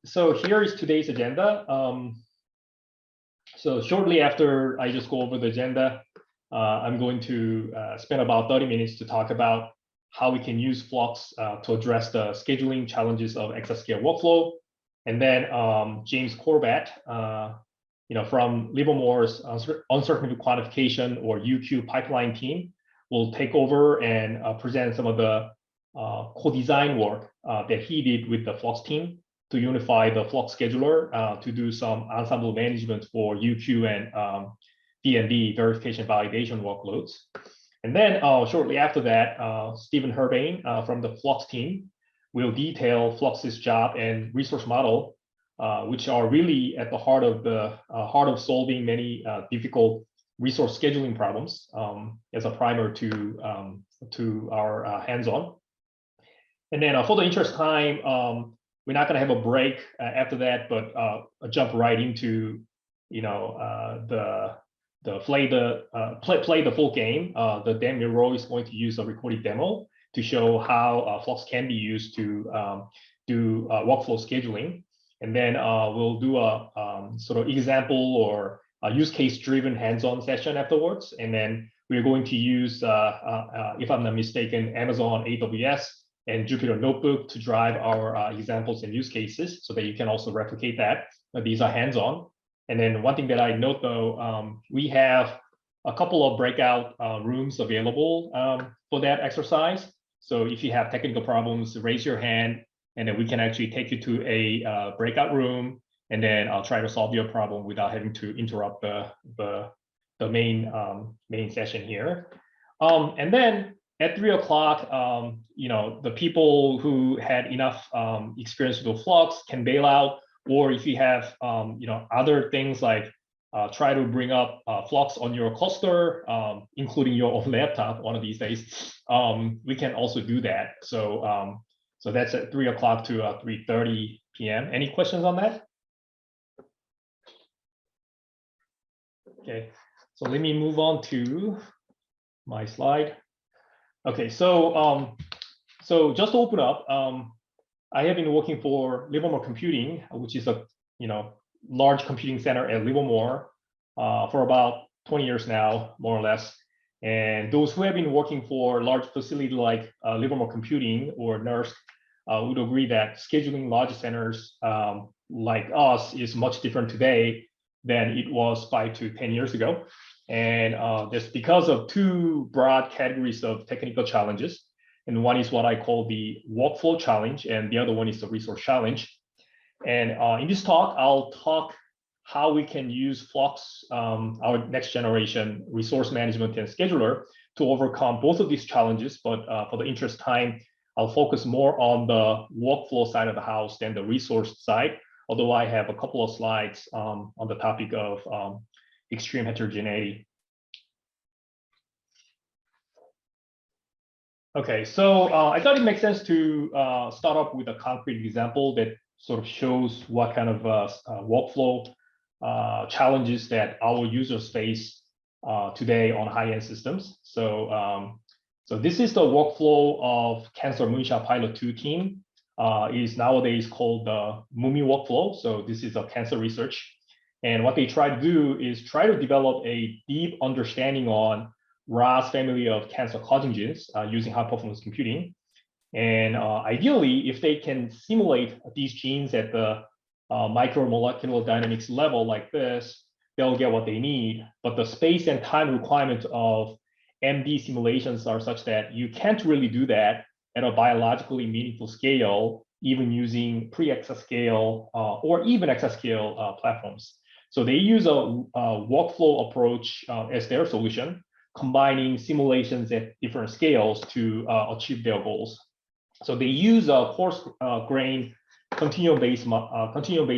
So here is today's agenda. So shortly after I just go over the agenda, I'm going to spend about 30 minutes to talk about how we can use Flux to address the scheduling challenges of Exascale workflow. And then James Corbett, from Livermore's uncertainty quantification or UQ pipeline team will take over and present some of the co-design work that he did with the Flux team to unify the Flux scheduler to do some ensemble management for UQ and D&D verification validation workloads. And then shortly after that, Stephen Herbane from the Flux team will detail Flux's job and resource model, which are really at the heart of solving many difficult resource scheduling problems as a primer to our hands-on. And then for the interest time, we're not going to have a break after that, but jump right into play the full game. The demo role is going to use a recorded demo to show how Flux can be used to do workflow scheduling. And then we'll do a sort of example or a use case driven hands-on session afterwards. And then we're going to use, if I'm not mistaken, Amazon AWS and Jupyter Notebook to drive our examples and use cases so that you can also replicate that. These are hands-on. And then one thing that I note though, we have a couple of breakout rooms available for that exercise. So if you have technical problems, raise your hand and then we can actually take you to a breakout room and then I'll try to solve your problem without having to interrupt the main session here. And then at 3 o'clock, the people who had enough experience with Flux can bail out, or if you have, other things like try to bring up Flux on your cluster, including your own laptop one of these days, we can also do that. So, so that's at 3 o'clock to 3:30 p.m. Any questions on that? Okay, so let me move on to my slide. Okay, so so just to open up, I have been working for Livermore Computing, which is a large computing center at Livermore for about 20 years now, more or less. And those who have been working for large facilities like Livermore Computing or NERSC would agree that scheduling large centers like us is much different today than it was 5 to 10 years ago. And that's because of two broad categories of technical challenges. And one is what I call the workflow challenge, and the other one is the resource challenge. And in this talk, I'll talk how we can use Flux, our next generation resource management and scheduler, to overcome both of these challenges. But for the interest time, I'll focus more on the workflow side of the house than the resource side, although I have a couple of slides on the topic of extreme heterogeneity. Okay, so I thought it makes sense to start off with a concrete example that sort of shows what kind of workflow challenges that our users face today on high-end systems. So, so this is the workflow of Cancer Moonshot Pilot 2 team. It is nowadays called the MUMI workflow. So this is a cancer research. And what they try to do is try to develop a deep understanding on RAS family of cancer-causing genes using high-performance computing. And ideally, if they can simulate these genes at the micromolecular dynamics level like this, they'll get what they need. But the space and time requirements of MD simulations are such that you can't really do that at a biologically meaningful scale, even using pre-exascale or even exascale platforms. So they use a workflow approach as their solution, combining simulations at different scales to achieve their goals. So they use a coarse-grained continuum-based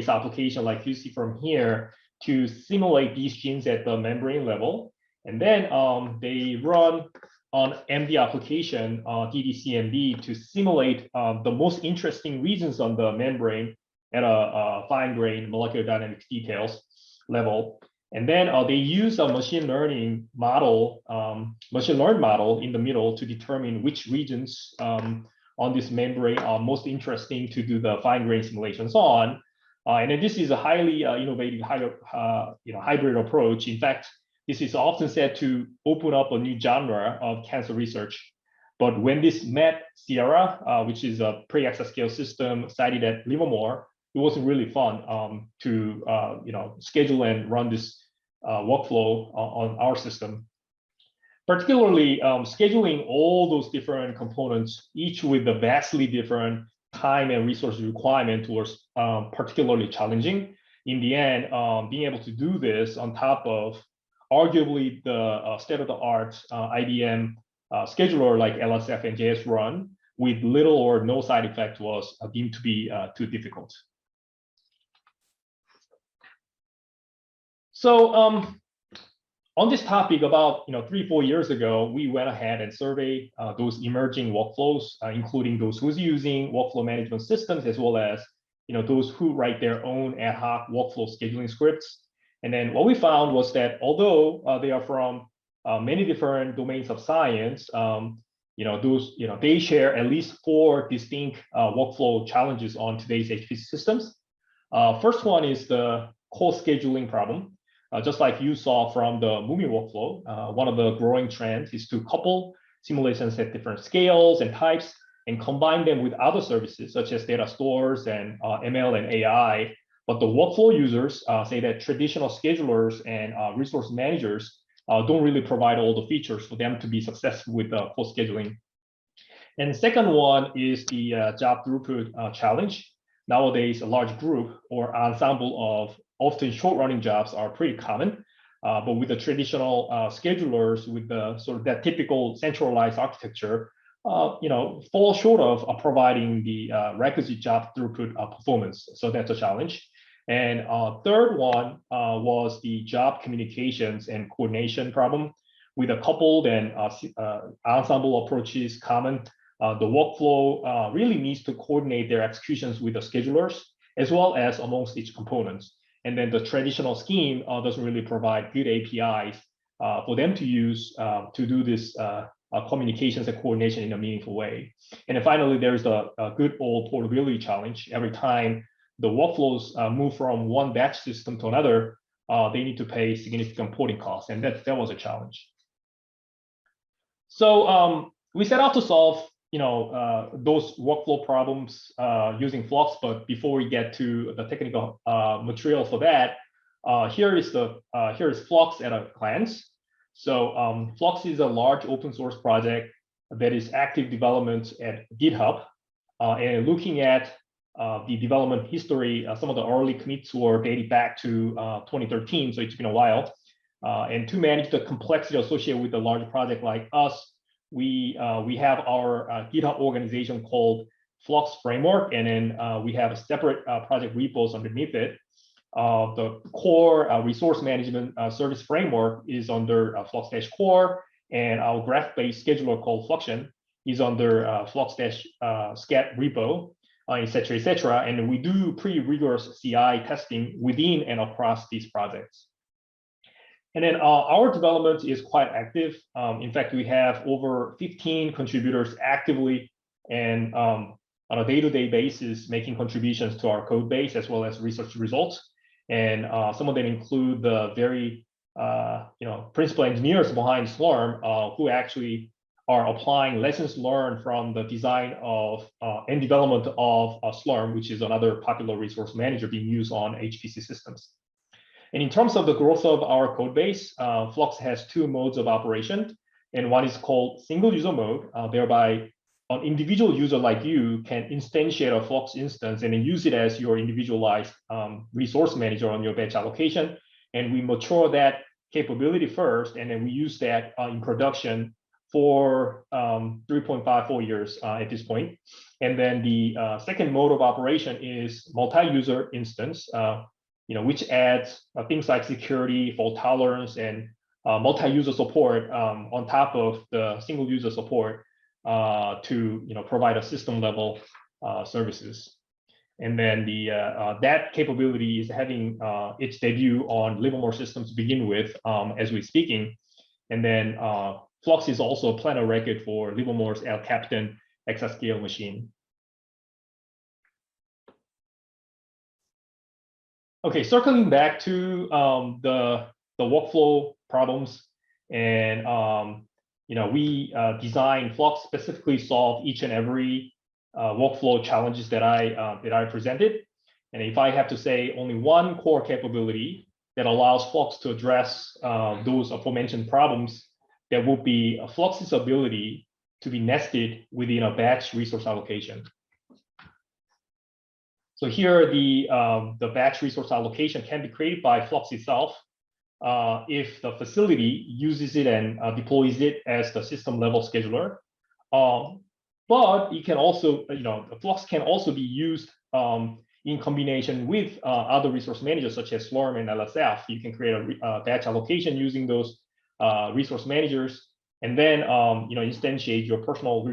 application like you see from here to simulate these genes at the membrane level. And then they run on MD application, DDCMD, to simulate the most interesting regions on the membrane at a fine-grained molecular dynamics details level. And then they use a machine learning model in the middle to determine which regions on this membrane are most interesting to do the fine-grained simulations on. And then this is a highly innovative hybrid approach. In fact, this is often said to open up a new genre of cancer research. But when this met Sierra, which is a pre-exascale system cited at Livermore, it wasn't really fun to schedule and run this workflow on our system. Particularly scheduling all those different components, each with a vastly different time and resource requirement, was particularly challenging. In the end, being able to do this on top of arguably the state-of-the-art IBM scheduler like LSF and JS Run with little or no side effect was deemed to be too difficult. So on this topic, about 3-4 years ago, we went ahead and surveyed those emerging workflows, including those who's using workflow management systems, as well as those who write their own ad hoc workflow scheduling scripts. And then what we found was that although they are from many different domains of science, they share at least 4 distinct workflow challenges on today's HPC systems. First one is the co-scheduling problem. Just like you saw from the Moomy workflow, one of the growing trends is to couple simulations at different scales and types and combine them with other services such as data stores and ML and AI. But the workflow users say that traditional schedulers and resource managers don't really provide all the features for them to be successful with co-scheduling. And the second one is the job throughput challenge. Nowadays, a large group or ensemble of often short-running jobs are pretty common, but with the traditional schedulers, with the sort of that typical centralized architecture, fall short of providing the requisite job throughput performance. So that's a challenge. And third one was the job communications and coordination problem. With a coupled and ensemble approaches common, the workflow really needs to coordinate their executions with the schedulers, as well as amongst each components. And then the traditional scheme doesn't really provide good APIs for them to use to do this communications and coordination in a meaningful way. And then finally, there's a good old portability challenge. Every time the workflows move from one batch system to another, they need to pay significant porting costs, and that was a challenge. So we set out to solve those workflow problems using Flux, but before we get to the technical material for that, here is Flux at a glance. So Flux is a large open source project that is active development at GitHub, and looking at the development history, some of the early commits were dated back to 2013, so it's been a while. And to manage the complexity associated with a large project like us, we have our GitHub organization called Flux Framework, and then we have a separate project repos underneath it. The core resource management service framework is under Flux-core, and our graph-based scheduler called Fluxion is under Flux-scat repo, et cetera, et cetera. And we do pretty rigorous CI testing within and across these projects. And then our development is quite active. In fact, we have over 15 contributors actively and on a day-to-day basis making contributions to our code base as well as research results. And some of them include the very principal engineers behind Slurm who actually are applying lessons learned from the design of and development of Slurm, which is another popular resource manager being used on HPC systems. And in terms of the growth of our code base, Flux has 2 modes of operation, and one is called single user mode, thereby an individual user like you can instantiate a Flux instance and then use it as your individualized resource manager on your batch allocation. And we mature that capability first, and then we use that in production for 3.54 years at this point. And then the second mode of operation is multi-user instance, which adds things like security, fault tolerance, and multi-user support on top of the single user support to provide a system level services. And then that capability is having its debut on Livermore systems to begin with as we're speaking. And then Flux is also a planner record for Livermore's El Capitan Exascale machine. Okay, circling back to the workflow problems, and we designed Flux specifically solve each and every workflow challenges that I presented. And if I have to say only one core capability that allows Flux to address those aforementioned problems, that would be Flux's ability to be nested within a batch resource allocation. So here, the batch resource allocation can be created by Flux itself if the facility uses it and deploys it as the system level scheduler. But it can also, the Flux can also be used in combination with other resource managers such as Slurm and LSF. You can create a batch allocation using those resource managers, and then instantiate your personal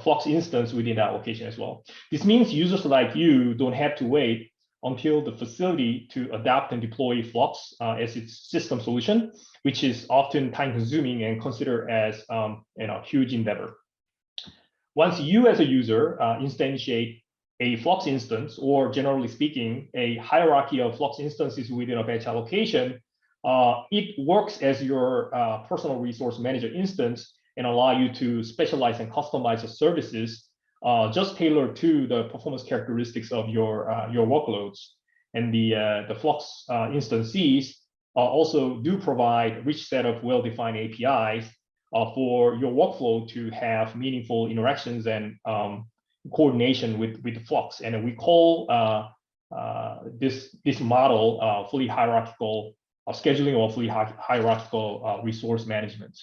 Flux instance within that location as well. This means users like you don't have to wait until the facility to adopt and deploy Flux as its system solution, which is often time-consuming and considered as a huge endeavor. Once you as a user instantiate a Flux instance, or generally speaking, a hierarchy of Flux instances within a batch allocation, it works as your personal resource manager instance and allow you to specialize and customize the services just tailored to the performance characteristics of your workloads. And the Flux instances also do provide a rich set of well-defined APIs for your workflow to have meaningful interactions and coordination with the Flux. And we call this model fully hierarchical scheduling or fully hierarchical resource management.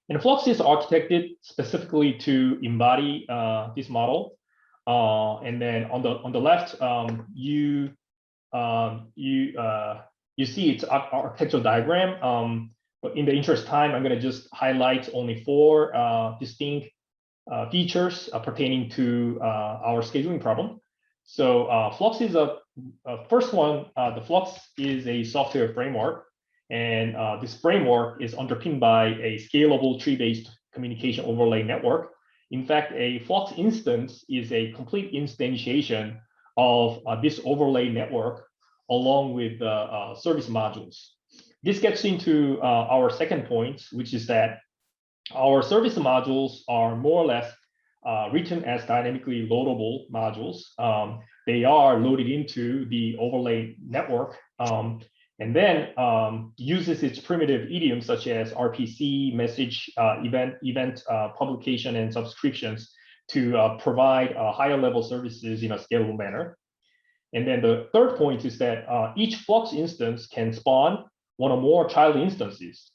And Flux is architected specifically to embody this model. And then on the left, you see its architectural diagram. But in the interest of time, I'm going to just highlight only 4 distinct features pertaining to our scheduling problem. So Flux is first one. The Flux is a software framework. And this framework is underpinned by a scalable tree-based communication overlay network. In fact, a Flux instance is a complete instantiation of this overlay network along with the service modules. This gets into our second point, which is that our service modules are more or less written as dynamically loadable modules. They are loaded into the overlay network. And then uses its primitive idioms such as RPC, message, event publication, and subscriptions to provide higher level services in a scalable manner. And then the third point is that each Flux instance can spawn one or more child instances.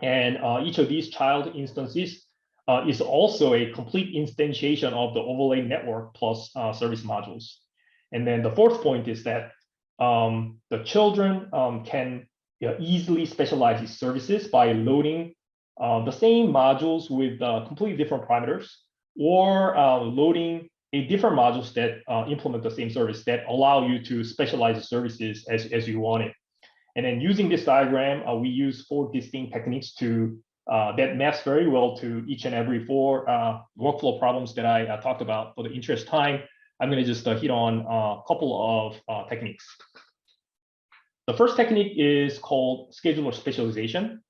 And each of these child instances is also a complete instantiation of the overlay network plus service modules. And then the fourth point is that the children can easily specialize these services by loading the same modules with completely different parameters, or loading a different modules that implement the same service that allow you to specialize the services as you want it. And then using this diagram, we use 4 distinct techniques to that maps very well to each and every 4 workflow problems that I talked about. For the interest of time, I'm going to just hit on a couple of techniques. The first technique is called scheduler specialization.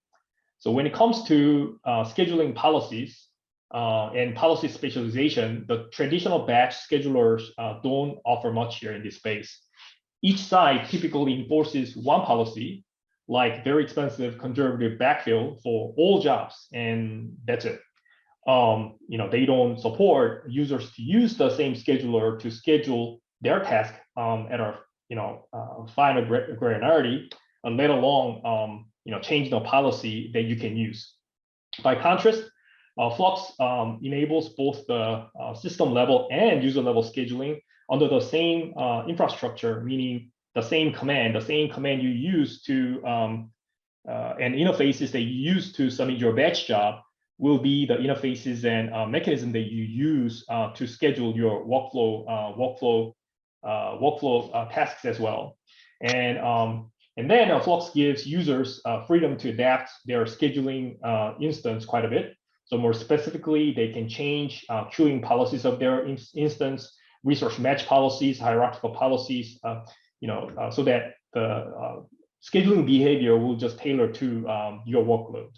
So when it comes to scheduling policies and policy specialization, the traditional batch schedulers don't offer much here in this space. Each side typically enforces one policy, like very expensive conservative backfill for all jobs, and that's it. They don't support users to use the same scheduler to schedule their task at a finer granularity, let alone change the policy that you can use. By contrast, Flux enables both the system level and user level scheduling under the same infrastructure, meaning the same command you use to and interfaces that you use to submit your batch job will be the interfaces and mechanism that you use to schedule your workflow tasks as well. And then Flux gives users freedom to adapt their scheduling instance quite a bit. So more specifically, they can change queuing policies of their instance. resource match policies, hierarchical policies, so that the scheduling behavior will just tailor to your workload.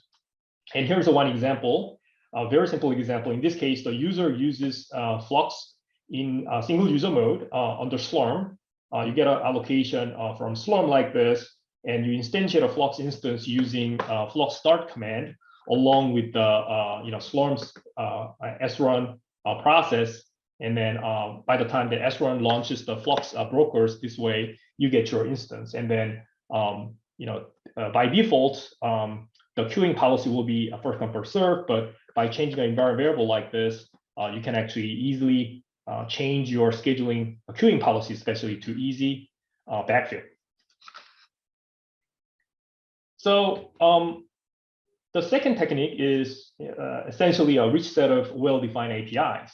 And here's one example, a very simple example. In this case, the user uses Flux in single user mode under Slurm. You get an allocation from Slurm like this, and you instantiate a Flux instance using Flux Start command along with the Slurm's srun process. And then by the time the srun launches the Flux brokers, this way you get your instance. And then by default, the queuing policy will be first come first serve. But by changing an environment variable like this, you can actually easily change your scheduling queuing policy, especially to easy backfill. So the second technique is essentially a rich set of well-defined APIs.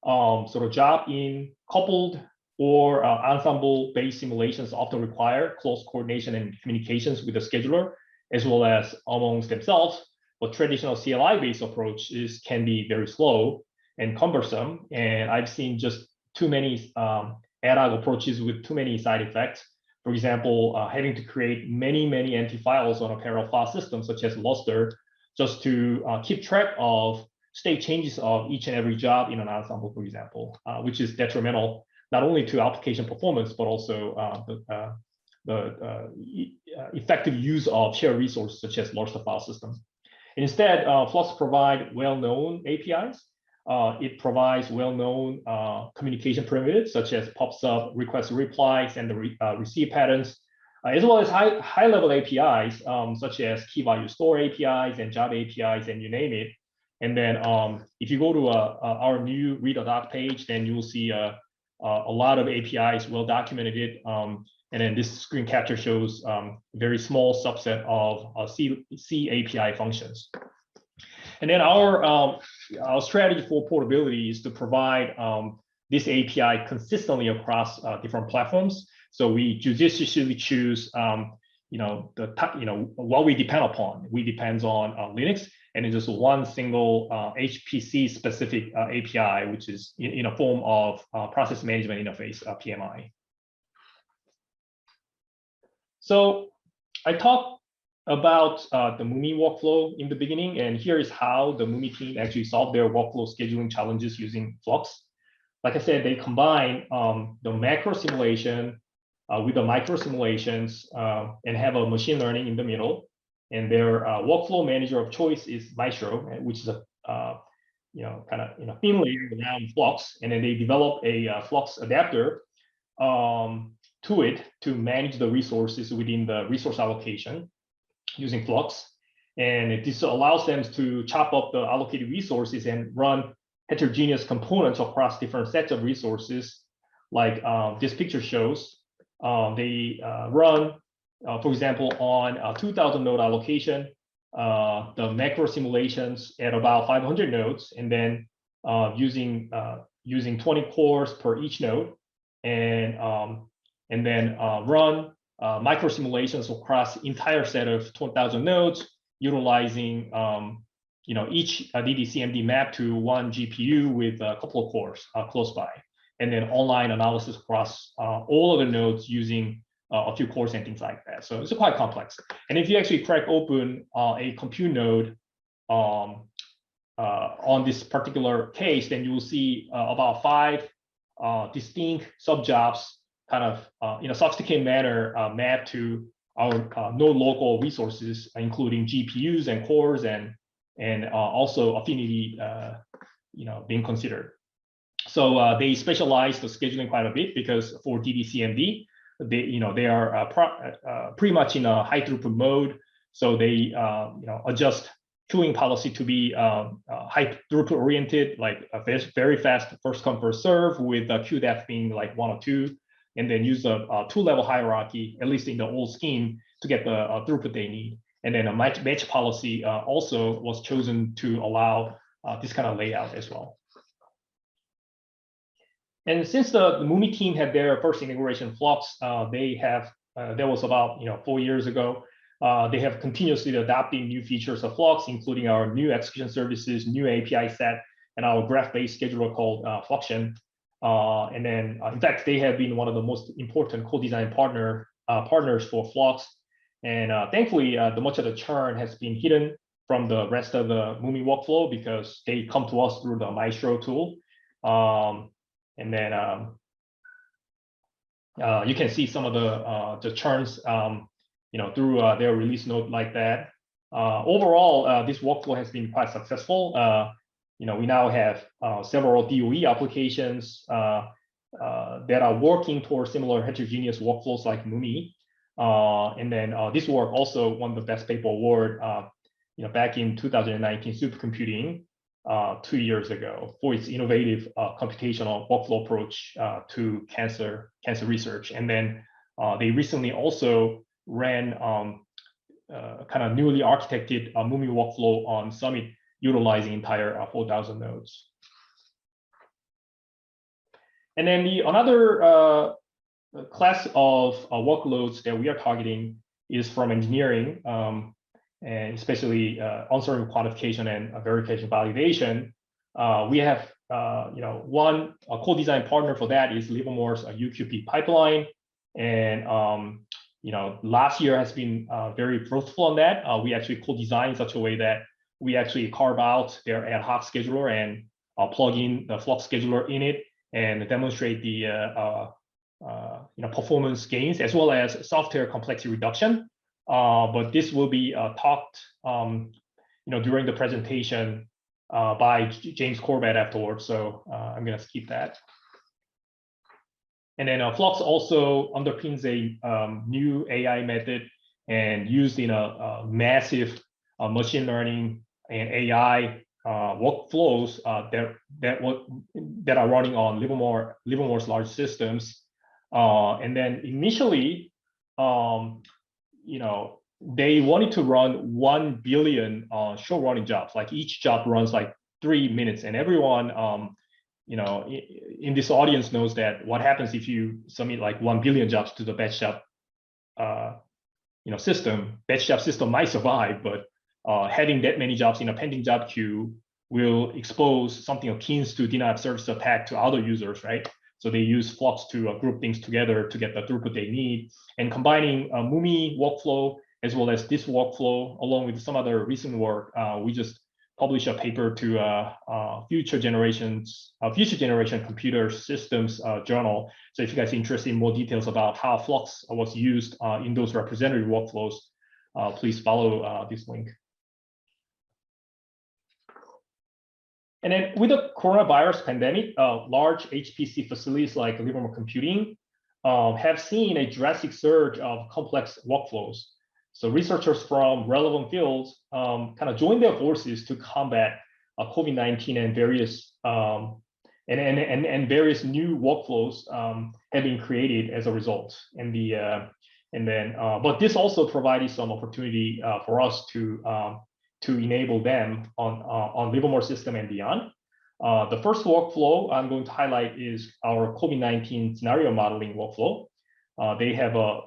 Sort of job-in coupled or ensemble-based simulations often require close coordination and communications with the scheduler, as well as amongst themselves. But traditional CLI-based approach can be very slow and cumbersome, and I've seen just too many ad hoc approaches with too many side effects. For example, having to create many empty files on a parallel file system, such as Luster, just to keep track of state changes of each and every job in an ensemble, for example, which is detrimental not only to application performance, but also the effective use of shared resources such as Luster file systems. Instead, Flux provides well-known APIs. It provides well-known communication primitives such as pub/sub, request replies, and the receive patterns, as well as high-level APIs such as key value store APIs and job APIs, and you name it. And then if you go to our new read a doc page, then you will see a lot of APIs well documented. And then this screen capture shows a very small subset of C API functions. And then our strategy for portability is to provide this API consistently across different platforms. So we judiciously choose what we depend upon. We depend on Linux, and it's just one single HPC specific API, which is in a form of process management interface, PMI. So I talked about the MUMI workflow in the beginning, and here is how the MUMI team actually solved their workflow scheduling challenges using Flux. Like I said, they combine the macro simulation with the micro simulations and have a machine learning in the middle. And their workflow manager of choice is Maestro, which is a thin layer around Flux. And then they develop a Flux adapter to it to manage the resources within the resource allocation using Flux. And this allows them to chop up the allocated resources and run heterogeneous components across different sets of resources, like this picture shows. They run, for example, on a 2,000 node allocation, the macro simulations at about 500 nodes, and then using 20 cores per each node, and then run micro simulations across entire set of 20,000 nodes, utilizing each DDCMD map to one GPU with a couple of cores close by, and then online analysis across all of the nodes using a few cores and things like that. So it's quite complex. And if you actually crack open a compute node on this particular case, then you will see about 5 distinct subjobs kind of in a sophisticated manner mapped to our node local resources, including GPUs and cores and also affinity being considered. So they specialize the scheduling quite a bit, because for DDCMD, they are pretty much in a high throughput mode. So they adjust queuing policy to be high throughput oriented, like a very fast first come first serve, with queue depth being like 1 or 2, and then use a 2-level hierarchy, at least in the old scheme, to get the throughput they need. And then a match policy also was chosen to allow this kind of layout as well. And since the MUMI team had their first integration Flux, that was about 4 years ago. They have continuously adopting new features of Flux, including our new execution services, new API set, and our graph-based scheduler called Fluxion. And then, in fact, they have been one of the most important co-design partners for Flux. And thankfully, much of the churn has been hidden from the rest of the Mumi workflow because they come to us through the Maestro tool. And then you can see some of the churns, through their release note like that. Overall, this workflow has been quite successful. We now have several DOE applications that are working towards similar heterogeneous workflows like Mumi. And then this work also won the Best Paper Award, back in 2019 supercomputing 2 years ago for its innovative computational workflow approach to cancer research. And then they recently also ran kind of newly architected Mumi workflow on Summit, utilizing entire 4,000 nodes. And then another class of workloads that we are targeting is from engineering, and especially uncertain quantification and verification validation. We have one co-design partner for that is Livermore's UQP pipeline, and last year has been very fruitful on that. We actually co-designed in such a way that we actually carve out their ad hoc scheduler and plug in the Flux scheduler in it and demonstrate the performance gains as well as software complexity reduction. But this will be talked during the presentation by James Corbett afterwards. So I'm going to skip that. And then Flux also underpins a new AI method and used in a massive machine learning and AI workflows that are running on Livermore's large systems. And then initially, they wanted to run 1 billion short running jobs. Like each job runs like 3 minutes, and everyone in this audience knows that what happens if you submit like 1 billion jobs to the batch job system. Batch job system might survive, but having that many jobs in a pending job queue will expose something akin to denial of service attack to other users, right? So they use Flux to group things together to get the throughput they need. And combining Mumi workflow as well as this workflow, along with some other recent work, we just published a paper to future generation computer systems journal. So if you guys are interested in more details about how Flux was used in those representative workflows, please follow this link. And then with the coronavirus pandemic, large HPC facilities like Livermore Computing have seen a drastic surge of complex workflows. So researchers from relevant fields kind of joined their forces to combat COVID-19 and various various new workflows have been created as a result. But this also provided some opportunity for us to enable them on Livermore system and beyond. The first workflow I'm going to highlight is our COVID-19 scenario modeling workflow. They have a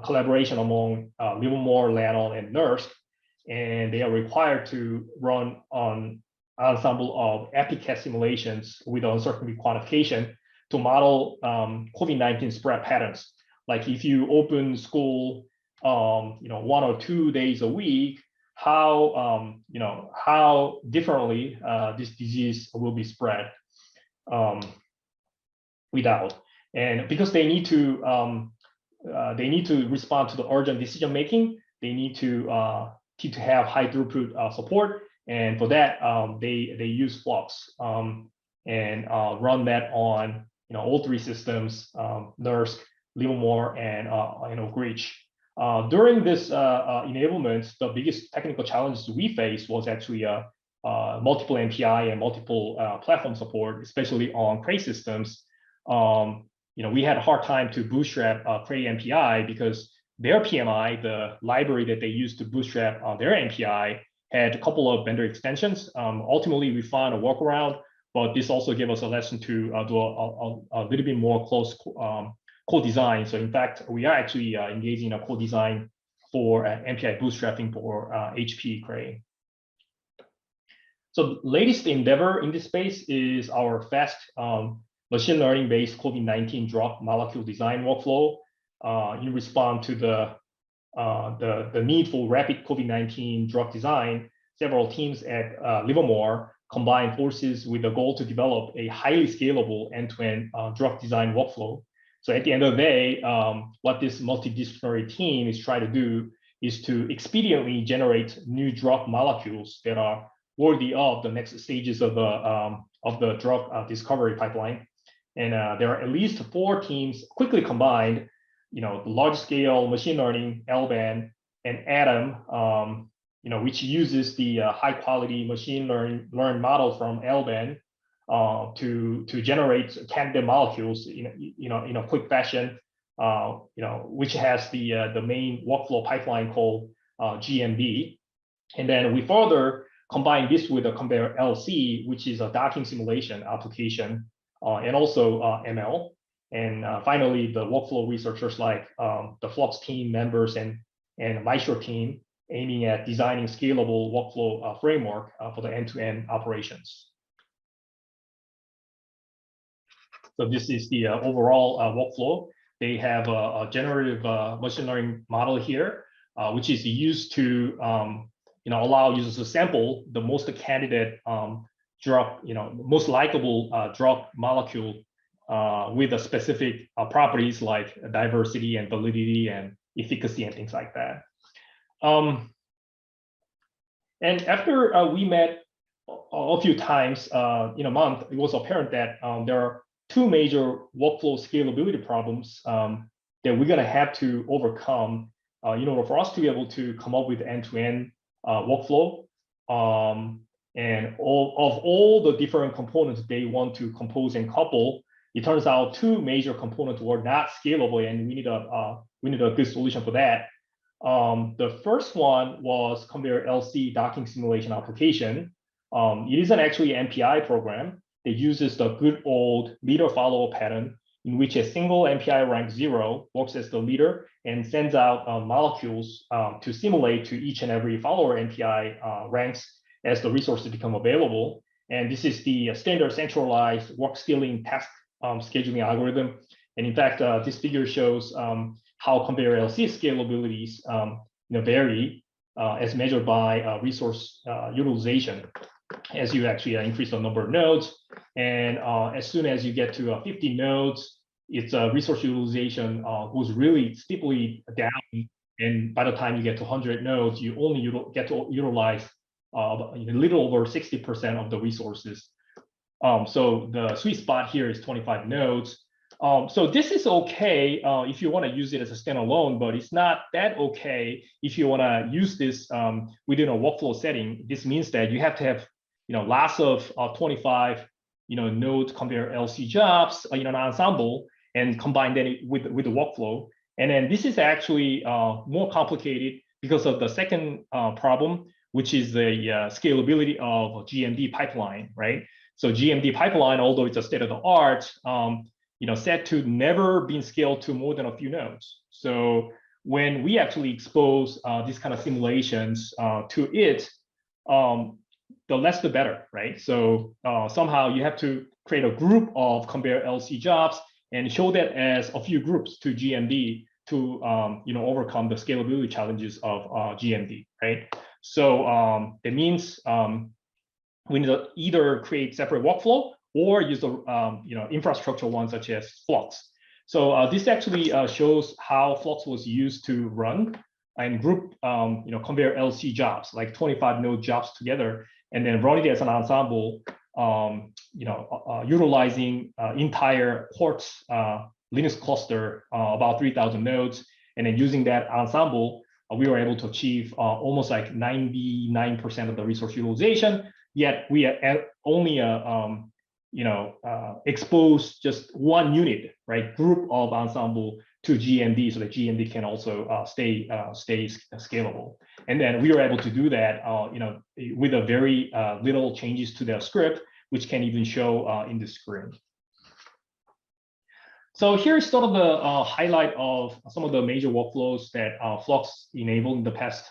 collaboration among Livermore, Lannon, and NERSC, and they are required to run on an ensemble of EPICAT simulations with uncertainty quantification to model COVID-19 spread patterns. Like if you open school, 1 or 2 days a week, how differently this disease will be spread without. And because they need to respond to the urgent decision making, they need to have high throughput support, and for that they use Flux and run that on all 3 systems, NERSC, Livermore, and Oak Ridge. During this enablement, the biggest technical challenges we faced was actually multiple MPI and multiple platform support, especially on Cray systems. We had a hard time to bootstrap Cray MPI because their PMI, the library that they used to bootstrap their MPI, had a couple of vendor extensions. Ultimately, we found a workaround, but this also gave us a lesson to do a little bit more close co-design. So in fact, we are actually engaging in a co-design for MPI bootstrapping for HP Cray. So the latest endeavor in this space is our fast machine learning-based COVID-19 drug molecule design workflow in response to the need for rapid COVID-19 drug design. Several teams at Livermore combined forces with the goal to develop a highly scalable end-to-end drug design workflow. So at the end of the day, what this multidisciplinary team is trying to do is to expediently generate new drug molecules that are worthy of the next stages of the drug discovery pipeline. And there are at least 4 teams quickly combined, large-scale machine learning, L-band, and Atom, which uses the high-quality machine learned model from L-band to generate candidate molecules in a quick fashion, which has the main workflow pipeline called GMD. And then we further combine this with a Conveyor LC, which is a docking simulation application, and also ML. And finally, the workflow researchers like the Flux team members and Maestro team aiming at designing scalable workflow framework for the end-to-end operations. So this is the overall workflow. They have a generative machine learning model here, which is used to allow users to sample the most candidate drug, most likable drug molecule with the specific properties like diversity and validity and efficacy and things like that. And after we met a few times in a month, it was apparent that there are 2 major workflow scalability problems that we're going to have to overcome in order for us to be able to come up with end-to-end workflow. And of all the different components they want to compose and couple, it turns out 2 major components were not scalable, and we need a good solution for that. The first one was Conveyor LC docking simulation application. It isn't actually an MPI program. It uses the good old leader-follower pattern in which a single MPI rank 0 works as the leader and sends out molecules to simulate to each and every follower MPI ranks as the resources become available. And this is the standard centralized work stealing task scheduling algorithm. And in fact, this figure shows how Conveyor LC scalabilities vary as measured by resource utilization as you actually increase the number of nodes. And as soon as you get to 50 nodes, its resource utilization goes really steeply down. And by the time you get to 100 nodes, you only get to utilize a little over 60% of the resources. So the sweet spot here is 25 nodes. So this is okay if you want to use it as a standalone, but it's not that okay if you want to use this within a workflow setting. This means that you have to have lots of 25 node Conveyor LC jobs in an ensemble and combine that with the workflow. And then this is actually more complicated because of the second problem, which is the scalability of GMD pipeline, right? So GMD pipeline, although it's a state of the art, said to never been scaled to more than a few nodes. So when we actually expose these kind of simulations to it, the less the better, right? So somehow you have to create a group of Conveyor LC jobs and show that as a few groups to GMD to overcome the scalability challenges of GMD, right? So that means we need to either create separate workflow or use the infrastructure one such as Flux. So this actually shows how Flux was used to run and group Conveyor LC jobs, like 25 node jobs together, and then run it as an ensemble, utilizing entire Quartz Linux cluster, about 3,000 nodes, and then using that ensemble, we were able to achieve almost like 99% of the resource utilization. Yet we only expose just one unit, right, group of ensemble to GMD, so that GMD can also stay scalable. And then we were able to do that, with a very little changes to the script, which can even show in the screen. So here's sort of the highlight of some of the major workflows that Flux enabled in the past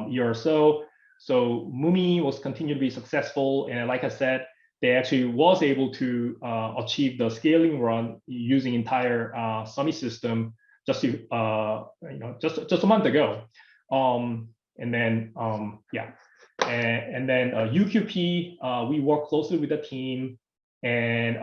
year or so. So Mumi was continued to be successful, and like I said, they actually was able to achieve the scaling run using entire Summit system just just a month ago. And then UQP, we work closely with the team, and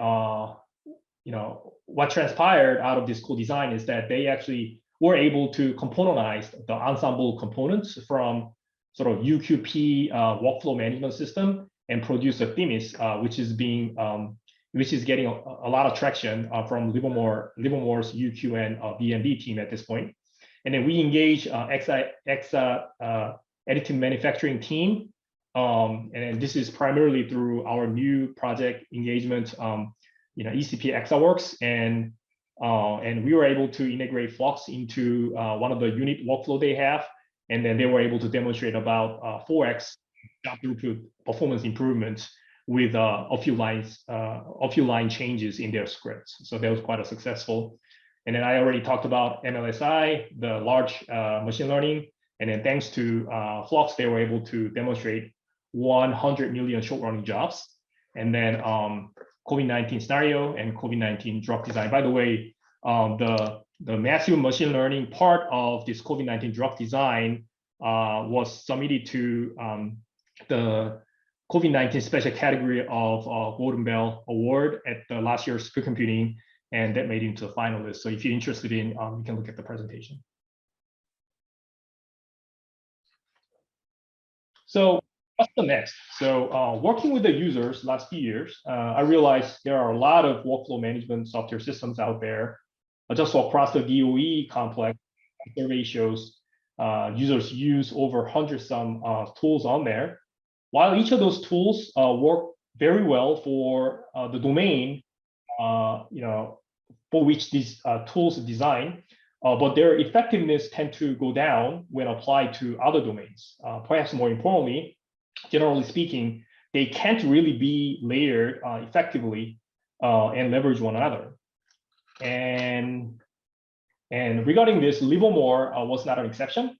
what transpired out of this co-design is that they actually were able to componentize the ensemble components from sort of UQP workflow management system and produce a Themis, which is getting a lot of traction from Livermore's UQ and BMD team at this point. And then we engage Exa additive manufacturing team, and this is primarily through our new project engagement, ECP Exaworks, and we were able to integrate Flux into one of the unit workflow they have, and then they were able to demonstrate about 4x job throughput performance improvements with a few line changes in their scripts. So that was quite a successful. And then I already talked about MLSI, the large machine learning, and then thanks to Flux, they were able to demonstrate 100 million short-running jobs. And then COVID-19 scenario and COVID-19 drug design. By the way, the massive machine learning part of this COVID-19 drug design was submitted to the COVID-19 special category of Golden Bell Award at the last year's supercomputing, and that made it into the finalists. So if you're interested in, you can look at the presentation. So what's the next? So working with the users last few years, I realized there are a lot of workflow management software systems out there. Just across the DOE complex, survey shows users use over 100-some tools on there. While each of those tools work very well for the domain, for which these tools are designed, but their effectiveness tend to go down when applied to other domains. Perhaps more importantly, generally speaking, they can't really be layered effectively and leverage one another. And regarding this, Livermore was not an exception.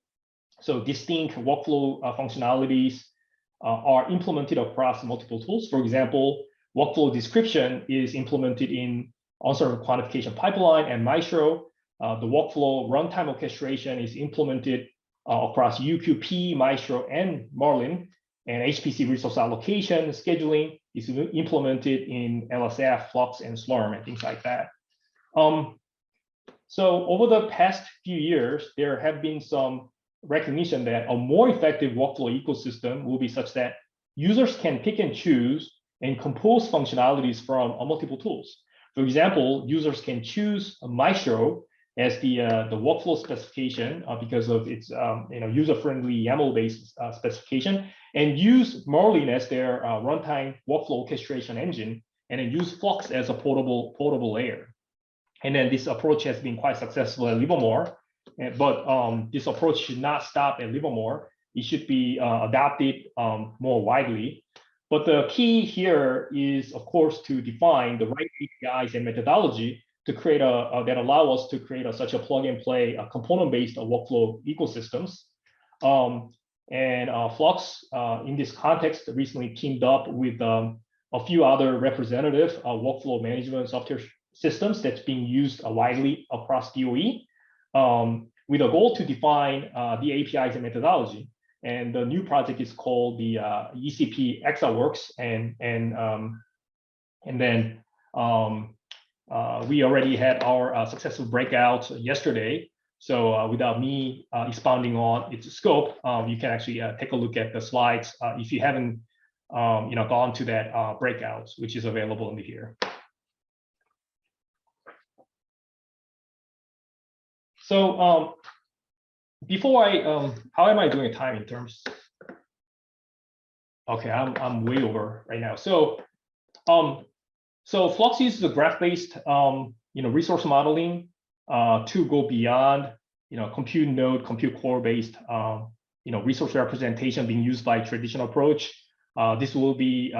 So distinct workflow functionalities are implemented across multiple tools. For example, workflow description is implemented in on-server quantification pipeline and Maestro. The workflow runtime orchestration is implemented across UQP, Maestro, and Marlin. And HPC resource allocation scheduling is implemented in LSF, Flux, and Slurm, and things like that. So over the past few years, there have been some recognition that a more effective workflow ecosystem will be such that users can pick and choose and compose functionalities from multiple tools. For example, users can choose Maestro as the workflow specification because of its user-friendly YAML-based specification, and use Marlin as their runtime workflow orchestration engine, and then use Flux as a portable layer. And then this approach has been quite successful at Livermore, but this approach should not stop at Livermore. It should be adopted more widely. But the key here is, of course, to define the right APIs and methodology to create that allow us to create such a plug-and-play component-based workflow ecosystems. Flux, in this context, recently teamed up with a few other representative workflow management software systems that's being used widely across DOE, with a goal to define the APIs and methodology. And the new project is called the ECP Exaworks, and then we already had our successful breakout yesterday. So without me expounding on its scope, you can actually take a look at the slides if you haven't gone to that breakout, which is available in here. So before how am I doing time in terms? Okay, I'm way over right now. So so Flux uses the graph-based resource modeling to go beyond compute node, compute core based resource representation being used by traditional approach. This will be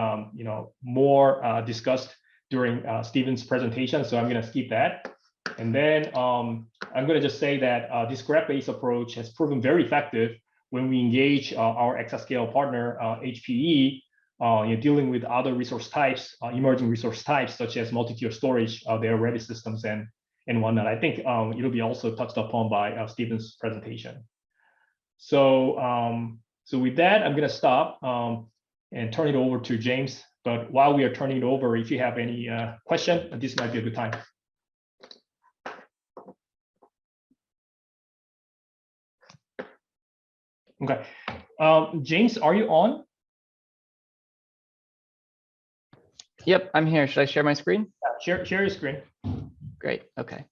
more discussed during Stephen's presentation, so I'm going to skip that. And then I'm going to just say that this graph-based approach has proven very effective when we engage our Exascale partner, HPE, dealing with other resource types, emerging resource types such as multi-tier storage, their ready systems and whatnot. I think it'll be also touched upon by Stephen's presentation. So so with that, I'm going to stop and turn it over to James. But while we are turning it over, if you have any question, this might be a good time. Okay, James, are you on? Yep, I'm here. Should I share my screen? Yeah, share your screen. Great. Okay.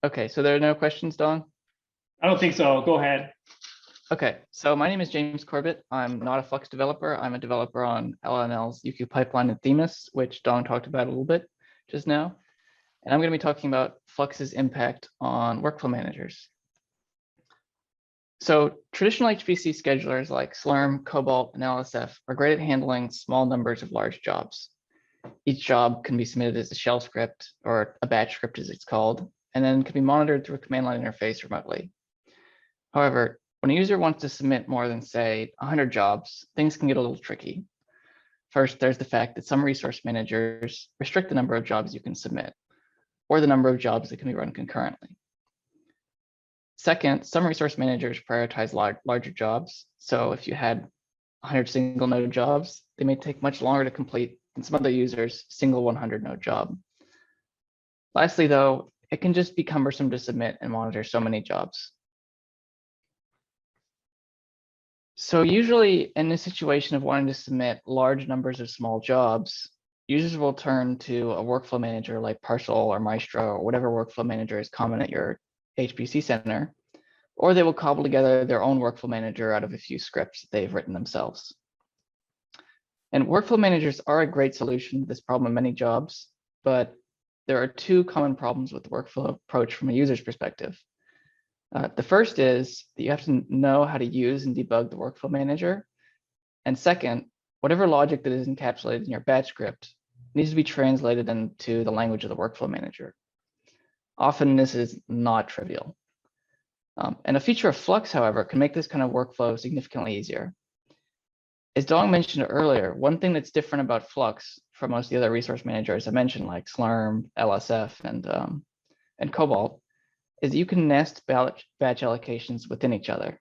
Okay, so there are no questions, Dong? I don't think so. Go ahead. Okay, so my name is James Corbett. I'm not a Flux developer. I'm a developer on LNL's UQ pipeline and Themis, which Dong talked about a little bit just now. And I'm going to be talking about Flux's impact on workflow managers. So traditional HPC schedulers like Slurm, Cobalt, and LSF are great at handling small numbers of large jobs. Each job can be submitted as a shell script or a batch script as it's called, and then can be monitored through a command line interface remotely. However, when a user wants to submit more than, say, 100 jobs, things can get a little tricky. First, there's the fact that some resource managers restrict the number of jobs you can submit, or the number of jobs that can be run concurrently. Second, some resource managers prioritize larger jobs. So if you had 100 single node jobs, they may take much longer to complete than some other users' single 100 node job. Lastly, though, it can just be cumbersome to submit and monitor so many jobs. So usually in a situation of wanting to submit large numbers of small jobs, users will turn to a workflow manager like Parcel or Maestro or whatever workflow manager is common at your HPC center, or they will cobble together their own workflow manager out of a few scripts that they've written themselves. And workflow managers are a great solution to this problem in many jobs, but there are two common problems with the workflow approach from a user's perspective. The first is that you have to know how to use and debug the workflow manager. And second, whatever logic that is encapsulated in your batch script needs to be translated into the language of the workflow manager. Often this is not trivial. And a feature of Flux, however, can make this kind of workflow significantly easier. As Dong mentioned earlier, one thing that's different about Flux from most of the other resource managers I mentioned, like Slurm, LSF, and Cobalt, is you can nest batch allocations within each other.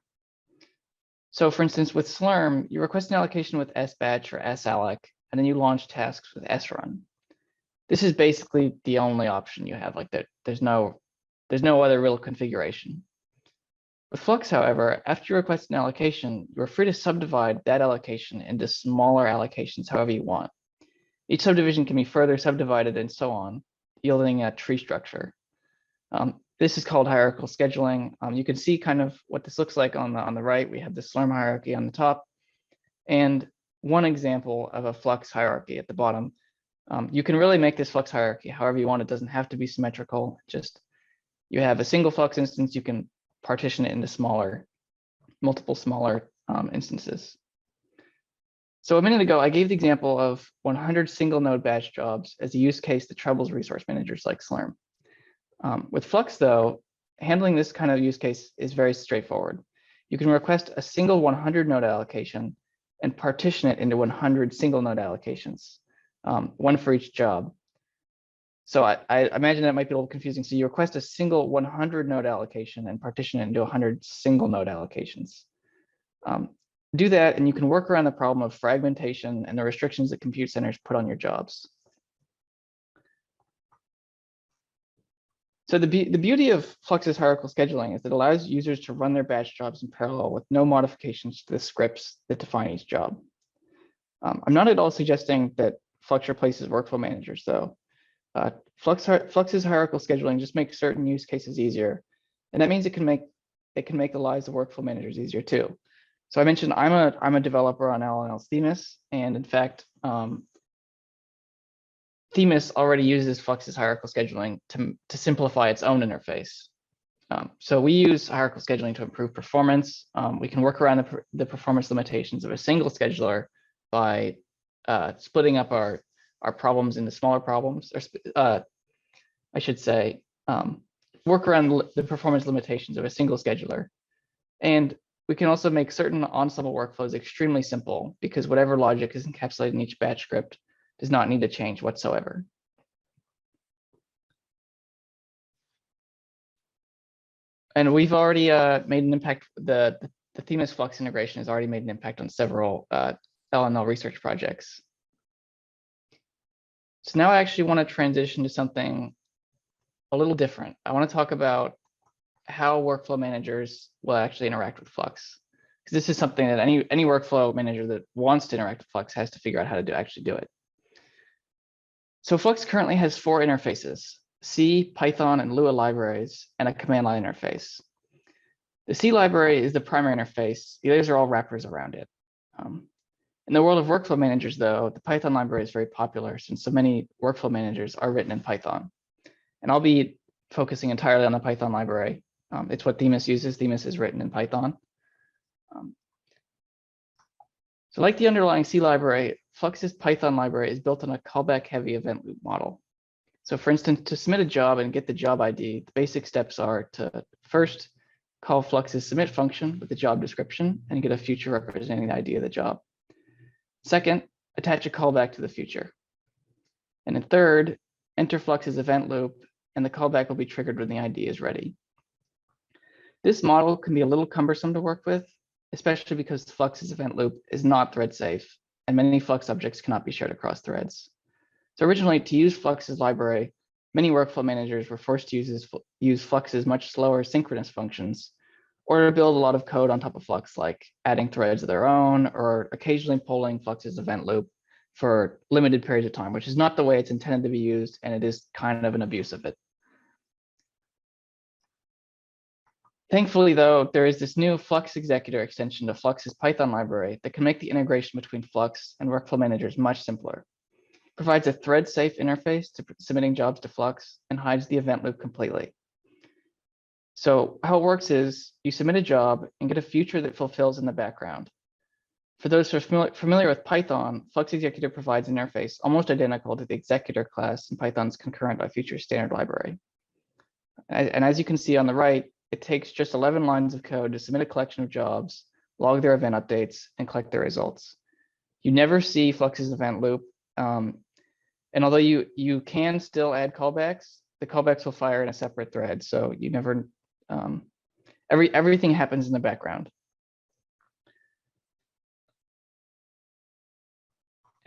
So for instance, with Slurm, you request an allocation with sbatch or salloc, and then you launch tasks with srun. This is basically the only option you have. Like there's no other real configuration. With Flux, however, after you request an allocation, you're free to subdivide that allocation into smaller allocations however you want. Each subdivision can be further subdivided and so on, yielding a tree structure. This is called hierarchical scheduling. You can see kind of what this looks like on the right. We have the Slurm hierarchy on the top, and one example of a Flux hierarchy at the bottom. You can really make this Flux hierarchy however you want. It doesn't have to be symmetrical. Just you have a single Flux instance. You can partition it into multiple smaller instances. So a minute ago, I gave the example of 100 single node batch jobs as a use case that troubles resource managers like Slurm. With Flux, though, handling this kind of use case is very straightforward. You can request a single 100 node allocation and partition it into 100 single node allocations, one for each job. So I imagine that might be a little confusing. So you request a single 100 node allocation and partition it into 100 single node allocations. Do that, and you can work around the problem of fragmentation and the restrictions that compute centers put on your jobs. So the beauty of Flux's hierarchical scheduling is that it allows users to run their batch jobs in parallel with no modifications to the scripts that define each job. I'm not at all suggesting that Flux replaces workflow managers, though. Flux's hierarchical scheduling just makes certain use cases easier, and that means it can make the lives of workflow managers easier too. So I mentioned I'm a developer on LNL's Themis, and in fact, Themis already uses Flux's hierarchical scheduling to simplify its own interface. So we use hierarchical scheduling to improve performance. We can work around the performance limitations of a single scheduler by splitting up our problems into smaller problems, or I should say, work around the performance limitations of a single scheduler. And we can also make certain ensemble workflows extremely simple because whatever logic is encapsulated in each batch script does not need to change whatsoever. And we've already made an impact. The Themis Flux integration has already made an impact on several LML research projects. So now I actually want to transition to something a little different. I want to talk about how workflow managers will actually interact with Flux. Because this is something that any workflow manager that wants to interact with Flux has to figure out how to actually do it. So Flux currently has 4 interfaces: C, Python, and Lua libraries, and a command line interface. The C library is the primary interface. The others are all wrappers around it. In the world of workflow managers, though, the Python library is very popular since so many workflow managers are written in Python. And I'll be focusing entirely on the Python library. It's what Themis uses. Themis is written in Python. So like the underlying C library, Flux's Python library is built on a callback-heavy event loop model. So for instance, to submit a job and get the job ID, the basic steps are to first call Flux's submit function with the job description and get a future representing the ID of the job. Second, attach a callback to the future. And then third, enter Flux's event loop, and the callback will be triggered when the ID is ready. This model can be a little cumbersome to work with, especially because Flux's event loop is not thread safe, and many Flux objects cannot be shared across threads. So originally, to use Flux's library, many workflow managers were forced to use Flux's much slower synchronous functions, or to build a lot of code on top of Flux, like adding threads of their own, or occasionally polling Flux's event loop for limited periods of time, which is not the way it's intended to be used, and it is kind of an abuse of it. Thankfully, though, there is this new Flux Executor extension to Flux's Python library that can make the integration between Flux and workflow managers much simpler. It provides a thread-safe interface to submitting jobs to Flux and hides the event loop completely. So how it works is you submit a job and get a future that fulfills in the background. For those who are familiar with Python, Flux Executor provides an interface almost identical to the Executor class in Python's concurrent by future standard library. And as you can see on the right, it takes just 11 lines of code to submit a collection of jobs, log their event updates, and collect their results. You never see Flux's event loop. And although you can still add callbacks, the callbacks will fire in a separate thread. So you never, everything happens in the background.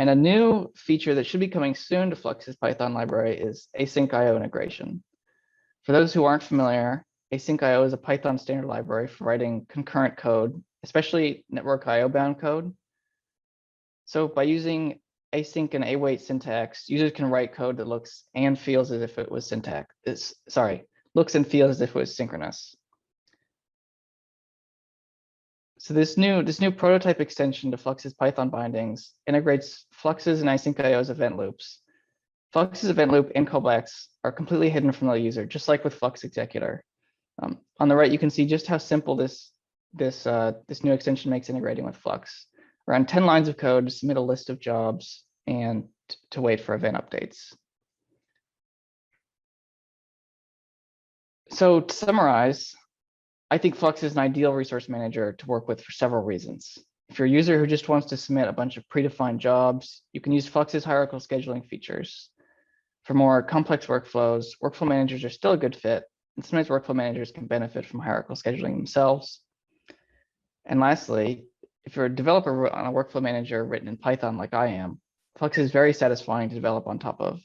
And a new feature that should be coming soon to Flux's Python library is Async Io Integration. For those who aren't familiar, Async Io is a Python standard library for writing concurrent code, especially network IO bound code. So by using async and await syntax, users can write code that looks and feels as if it was looks and feels as if it was synchronous. So this new prototype extension to Flux's Python bindings integrates Flux's and Async Io's event loops. Flux's event loop and callbacks are completely hidden from the user, just like with Flux Executor. On the right, you can see just how simple this new extension makes integrating with Flux. Around 10 lines of code to submit a list of jobs and to wait for event updates. So to summarize, I think Flux is an ideal resource manager to work with for several reasons. If you're a user who just wants to submit a bunch of predefined jobs, you can use Flux's hierarchical scheduling features. For more complex workflows, workflow managers are still a good fit, and sometimes workflow managers can benefit from hierarchical scheduling themselves. And lastly, if you're a developer on a workflow manager written in Python like I am, Flux is very satisfying to develop on top of.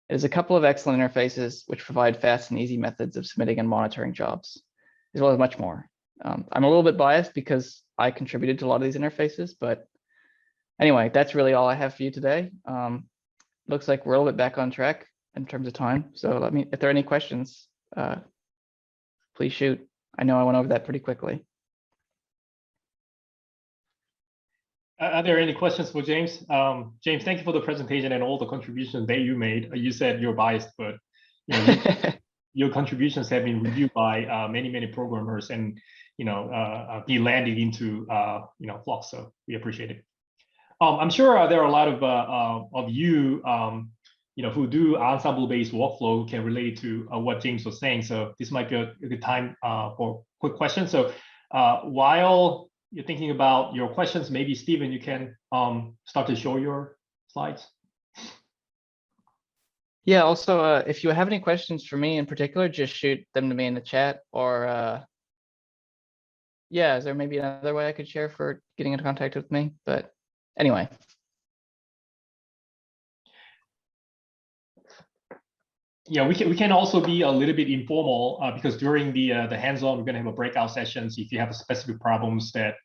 It has a couple of excellent interfaces which provide fast and easy methods of submitting and monitoring jobs, as well as much more. I'm a little bit biased because I contributed to a lot of these interfaces, but anyway, that's really all I have for you today. Looks like we're a little bit back on track in terms of time. So if there are any questions, please shoot. I know I went over that pretty quickly. Are there any questions for James? James, thank you for the presentation and all the contributions that you made. You said you're biased, but your contributions have been reviewed by many programmers, and be landing into Flux. So we appreciate it. I'm sure there are a lot of you, who do ensemble-based workflow can relate to what James was saying. So this might be a good time for quick questions. So while you're thinking about your questions, maybe Stephen, you can start to show your slides. Yeah, also, if you have any questions for me in particular, just shoot them to me in the chat, or yeah, is there maybe another way I could share for getting into contact with me? But anyway. Yeah, we can also be a little bit informal because during the hands-on, we're going to have a breakout sessions. If you have specific problems that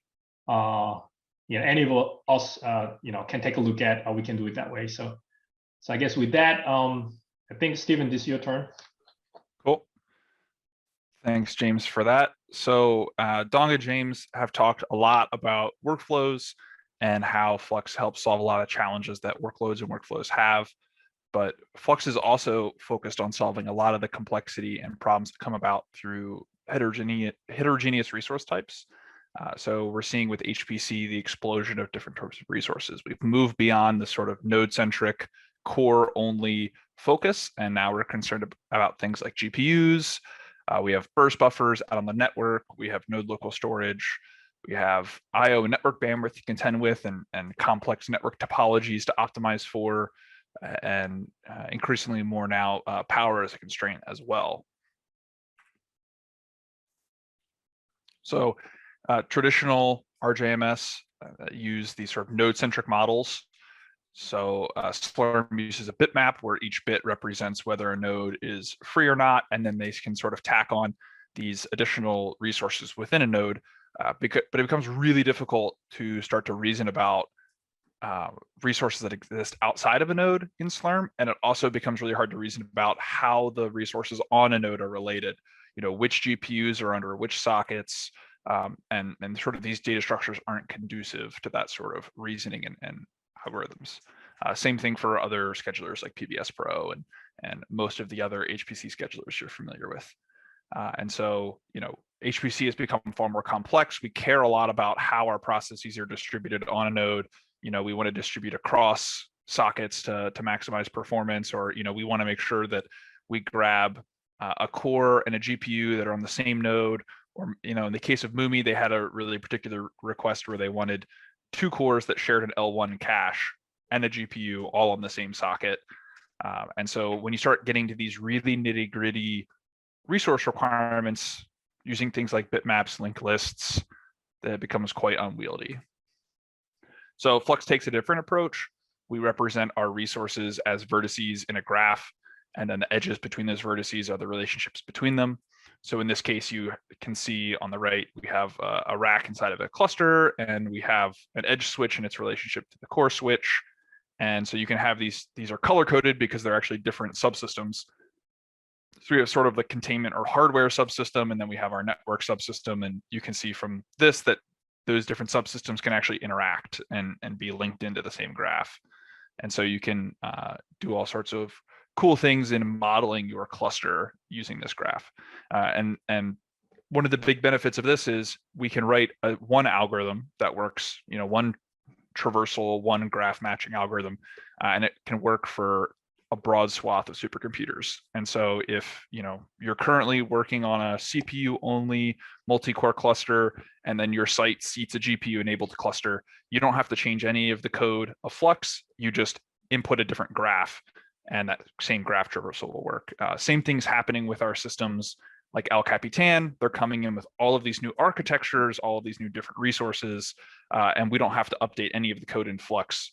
any of us can take a look at, we can do it that way. So I guess with that, I think Stephen, this is your turn. Cool. Thanks, James, for that. So Dong and James have talked a lot about workflows and how Flux helps solve a lot of challenges that workloads and workflows have. But Flux is also focused on solving a lot of the complexity and problems that come about through heterogeneous resource types. So we're seeing with HPC the explosion of different types of resources. We've moved beyond the sort of node-centric, core-only focus, and now we're concerned about things like GPUs. We have burst buffers out on the network. We have node local storage. We have I/O and network bandwidth to contend with, and complex network topologies to optimize for, and increasingly more now power as a constraint as well. So traditional RJMS use these sort of node-centric models. So Slurm uses a bitmap where each bit represents whether a node is free or not, and then they can sort of tack on these additional resources within a node. But it becomes really difficult to start to reason about resources that exist outside of a node in Slurm, and it also becomes really hard to reason about how the resources on a node are related. Which GPUs are under which sockets, and sort of these data structures aren't conducive to that sort of reasoning and algorithms. Same thing for other schedulers like PBS Pro and most of the other HPC schedulers you're familiar with. And so, HPC has become far more complex. We care a lot about how our processes are distributed on a node. We want to distribute across sockets to maximize performance, or we want to make sure that we grab a core and a GPU that are on the same node. Or in the case of Mumi, they had a really particular request where they wanted 2 cores that shared an L1 cache and a GPU all on the same socket. And so when you start getting to these really nitty-gritty resource requirements using things like bitmaps, linked lists, that becomes quite unwieldy. So Flux takes a different approach. We represent our resources as vertices in a graph, and then the edges between those vertices are the relationships between them. So in this case, you can see on the right, we have a rack inside of a cluster, and we have an edge switch and its relationship to the core switch. And so you can have these are color-coded because they're actually different subsystems. So we have sort of the containment or hardware subsystem, and then we have our network subsystem. And you can see from this that those different subsystems can actually interact and be linked into the same graph. And so you can do all sorts of cool things in modeling your cluster using this graph. And one of the big benefits of this is we can write one algorithm that works, one traversal, one graph matching algorithm, and it can work for a broad swath of supercomputers. And so if you're currently working on a CPU only multi-core cluster, and then your site seats a GPU enabled cluster, you don't have to change any of the code of Flux. You just input a different graph, and that same graph traversal will work. Same thing's happening with our systems like El Capitan. They're coming in with all of these new architectures, all of these new different resources, and we don't have to update any of the code in Flux.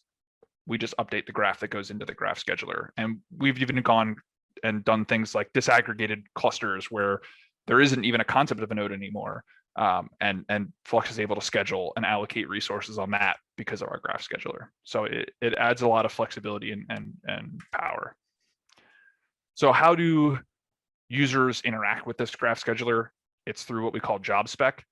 We just update the graph that goes into the graph scheduler. And we've even gone and done things like disaggregated clusters where there isn't even a concept of a node anymore. And Flux is able to schedule and allocate resources on that because of our graph scheduler. So it adds a lot of flexibility and power. So how do users interact with this graph scheduler? It's through what we call job spec.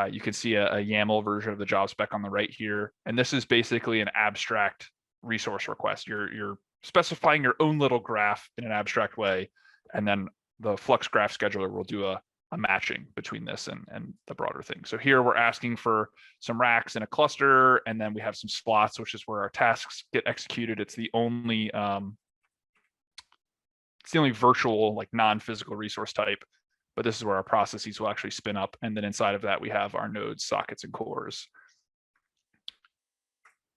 You can see a YAML version of the job spec on the right here. And this is basically an abstract resource request. You're specifying your own little graph in an abstract way, and then the Flux graph scheduler will do a a matching between this and the broader thing. So here we're asking for some racks in a cluster, and then we have some slots, which is where our tasks get executed. It's the only virtual, like non-physical resource type, but this is where our processes will actually spin up. And then inside of that, we have our nodes, sockets, and cores.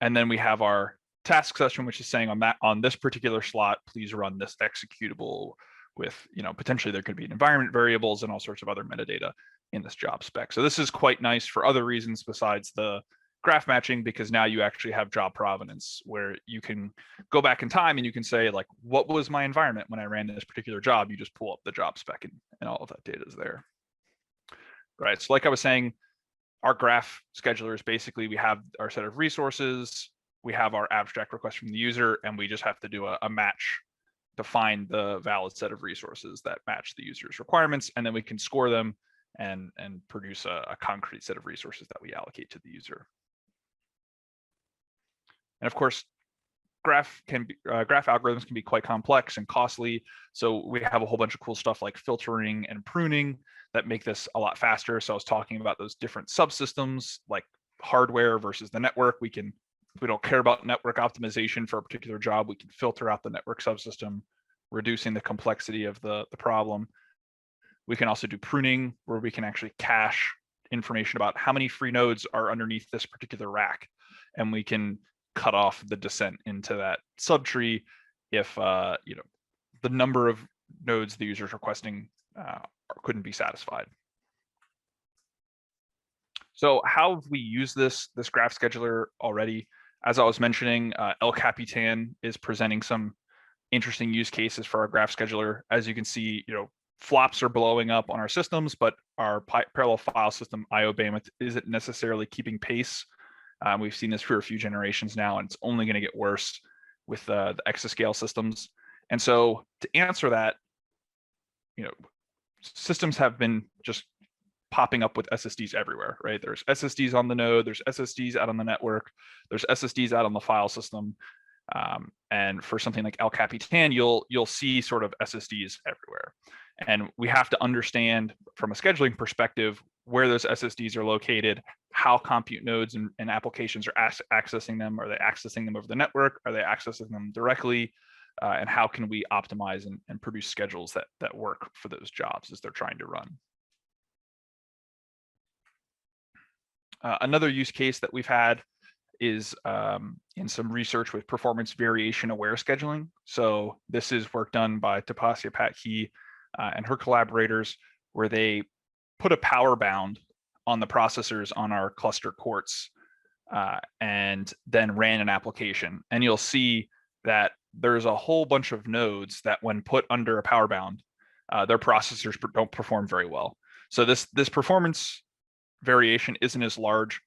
And then we have our task session, which is saying on this particular slot, please run this executable with, potentially there could be environment variables and all sorts of other metadata in this job spec. So this is quite nice for other reasons besides the graph matching, because now you actually have job provenance where you can go back in time and you can say, like, what was my environment when I ran this particular job? You just pull up the job spec and all of that data is there. Right, so like I was saying, our graph scheduler is basically, we have our set of resources, we have our abstract request from the user, and we just have to do a match to find the valid set of resources that match the user's requirements, and then we can score them and produce a concrete set of resources that we allocate to the user. And of course, graph algorithms can be quite complex and costly. So we have a whole bunch of cool stuff like filtering and pruning that make this a lot faster. So I was talking about those different subsystems, like hardware versus the network. We don't care about network optimization for a particular job. We can filter out the network subsystem, reducing the complexity of the problem. We can also do pruning, where we can actually cache information about how many free nodes are underneath this particular rack. And we can cut off the descent into that subtree if the number of nodes the user is requesting couldn't be satisfied. So how have we used this graph scheduler already? As I was mentioning, El Capitan is presenting some interesting use cases for our graph scheduler. As you can see, flops are blowing up on our systems, but our parallel file system IO bandwidth isn't necessarily keeping pace. We've seen this for a few generations now, and it's only going to get worse with the Exascale systems. And so to answer that, systems have been just popping up with SSDs everywhere, right? There's SSDs on the node, there's SSDs out on the network, there's SSDs out on the file system. And for something like El Capitan, you'll see sort of SSDs everywhere. And we have to understand from a scheduling perspective where those SSDs are located, how compute nodes and applications are accessing them. Are they accessing them over the network? Are they accessing them directly? And how can we optimize and produce schedules that work for those jobs as they're trying to run? Another use case that we've had is in some research with performance variation aware scheduling. So this is work done by Tapasya Patki and her collaborators, where they put a power bound on the processors on our cluster courts and then ran an application. And you'll see that there's a whole bunch of nodes that when put under a power bound, their processors don't perform very well. So this performance variation isn't as large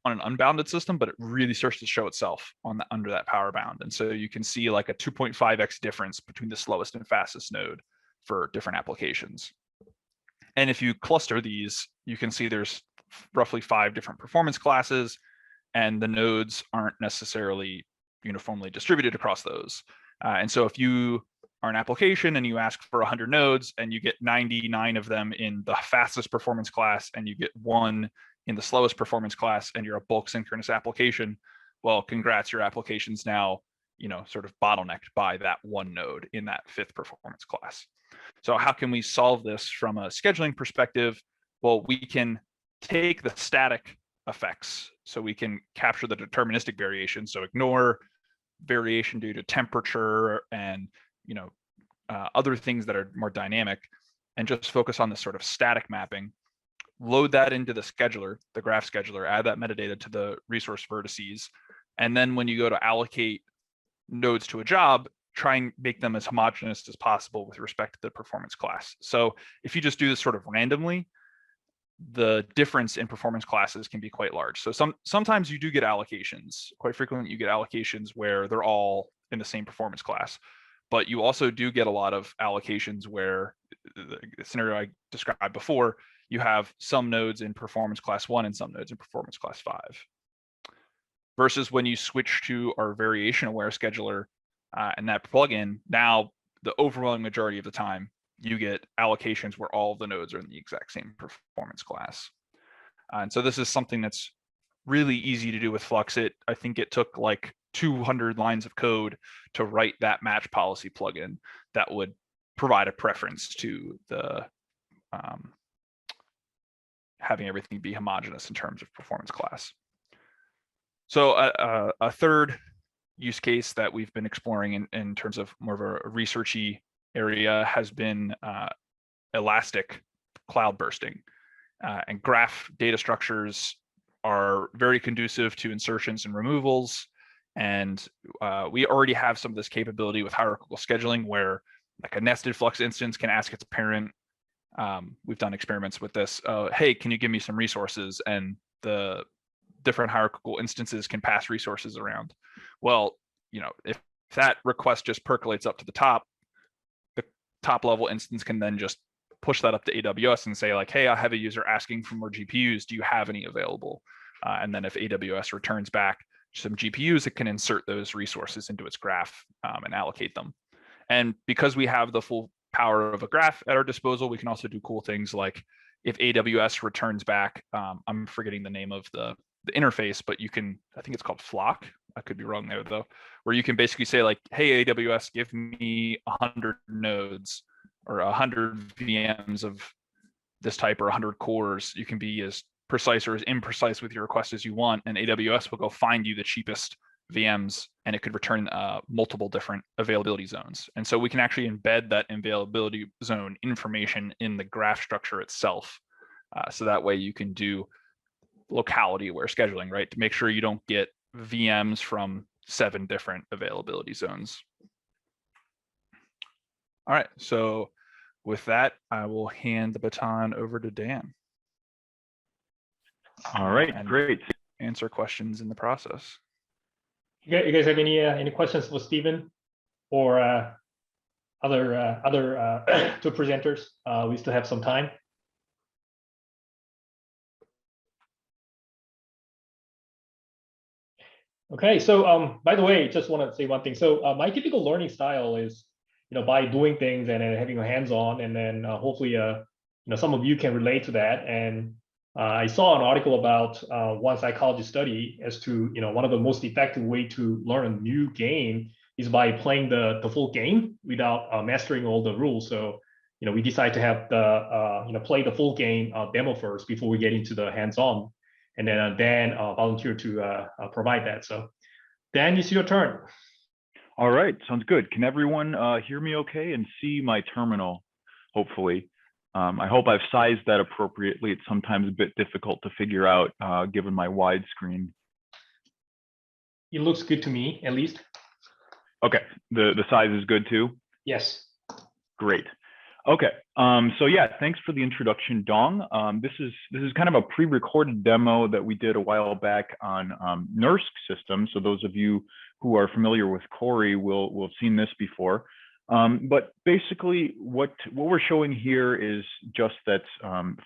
on an unbounded system, but it really starts to show itself under that power bound. And so you can see like a 2.5x difference between the slowest and fastest node for different applications. And if you cluster these, you can see there's roughly 5 different performance classes, and the nodes aren't necessarily uniformly distributed across those. And so if you are an application and you ask for 100 nodes and you get 99 of them in the fastest performance class and you get 1 in the slowest performance class, and you're a bulk synchronous application, well, congrats, your application's now, sort of bottlenecked by that 1 node in that 5th performance class. So how can we solve this from a scheduling perspective? Well, we can take the static effects. So we can capture the deterministic variation. So ignore variation due to temperature and other things that are more dynamic, and just focus on this sort of static mapping. Load that into the scheduler, the graph scheduler, add that metadata to the resource vertices. And then when you go to allocate nodes to a job, try and make them as homogeneous as possible with respect to the performance class. So if you just do this sort of randomly, the difference in performance classes can be quite large. So sometimes you do get allocations. Quite frequently, you get allocations where they're all in the same performance class. But you also do get a lot of allocations where the scenario I described before, you have some nodes in performance class 1 and some nodes in performance class 5. Versus when you switch to our variation aware scheduler and that plugin, now the overwhelming majority of the time, you get allocations where all of the nodes are in the exact same performance class. And so this is something that's really easy to do with Flux. I think it took like 200 lines of code to write that match policy plugin that would provide a preference to the having everything be homogeneous in terms of performance class. So a third use case that we've been exploring in terms of more of a researchy area has been elastic cloud bursting. And graph data structures are very conducive to insertions and removals. And we already have some of this capability with hierarchical scheduling where like a nested Flux instance can ask its parent. We've done experiments with this. Hey, can you give me some resources? And the different hierarchical instances can pass resources around. Well, you know, if that request just percolates up to the top level instance can then just push that up to AWS and say like, hey, I have a user asking for more GPUs. Do you have any available? And then if AWS returns back some GPUs, it can insert those resources into its graph and allocate them. And because we have the full power of a graph at our disposal, we can also do cool things like if AWS returns back, I'm forgetting the name of the interface, but you can, I think it's called Flock. I could be wrong there though, where you can basically say like, hey, AWS, give me 100 nodes or 100 VMs of this type or 100 cores. You can be as precise or as imprecise with your request as you want, and AWS will go find you the cheapest VMs, and it could return multiple different availability zones. And so we can actually embed that availability zone information in the graph structure itself. So that way you can do locality-aware scheduling, right? To make sure you don't get VMs from 7 different availability zones. All right, so with that, I will hand the baton over to Dan. All right, great. Answer questions in the process. You guys have any questions for Stephen or other two presenters? We still have some time. Okay, so by the way, just want to say one thing. So my typical learning style is, by doing things and then having a hands-on, and then hopefully, some of you can relate to that. And I saw an article about one psychology study as to, one of the most effective way to learn a new game is by playing the full game without mastering all the rules. So, we decide to have the, play the full game demo first before we get into the hands-on. And then Dan volunteered to provide that. So Dan, it's your turn. All right, sounds good. Can everyone hear me okay and see my terminal, hopefully? I hope I've sized that appropriately. It's sometimes a bit difficult to figure out given my wide screen. It looks good to me, at least. Okay, the size is good too? Yes. Great. Okay, so yeah, thanks for the introduction, Dong. This is kind of a pre-recorded demo that we did a while back on NERSC systems. So those of you who are familiar with Cori will have seen this before. But basically, what we're showing here is just that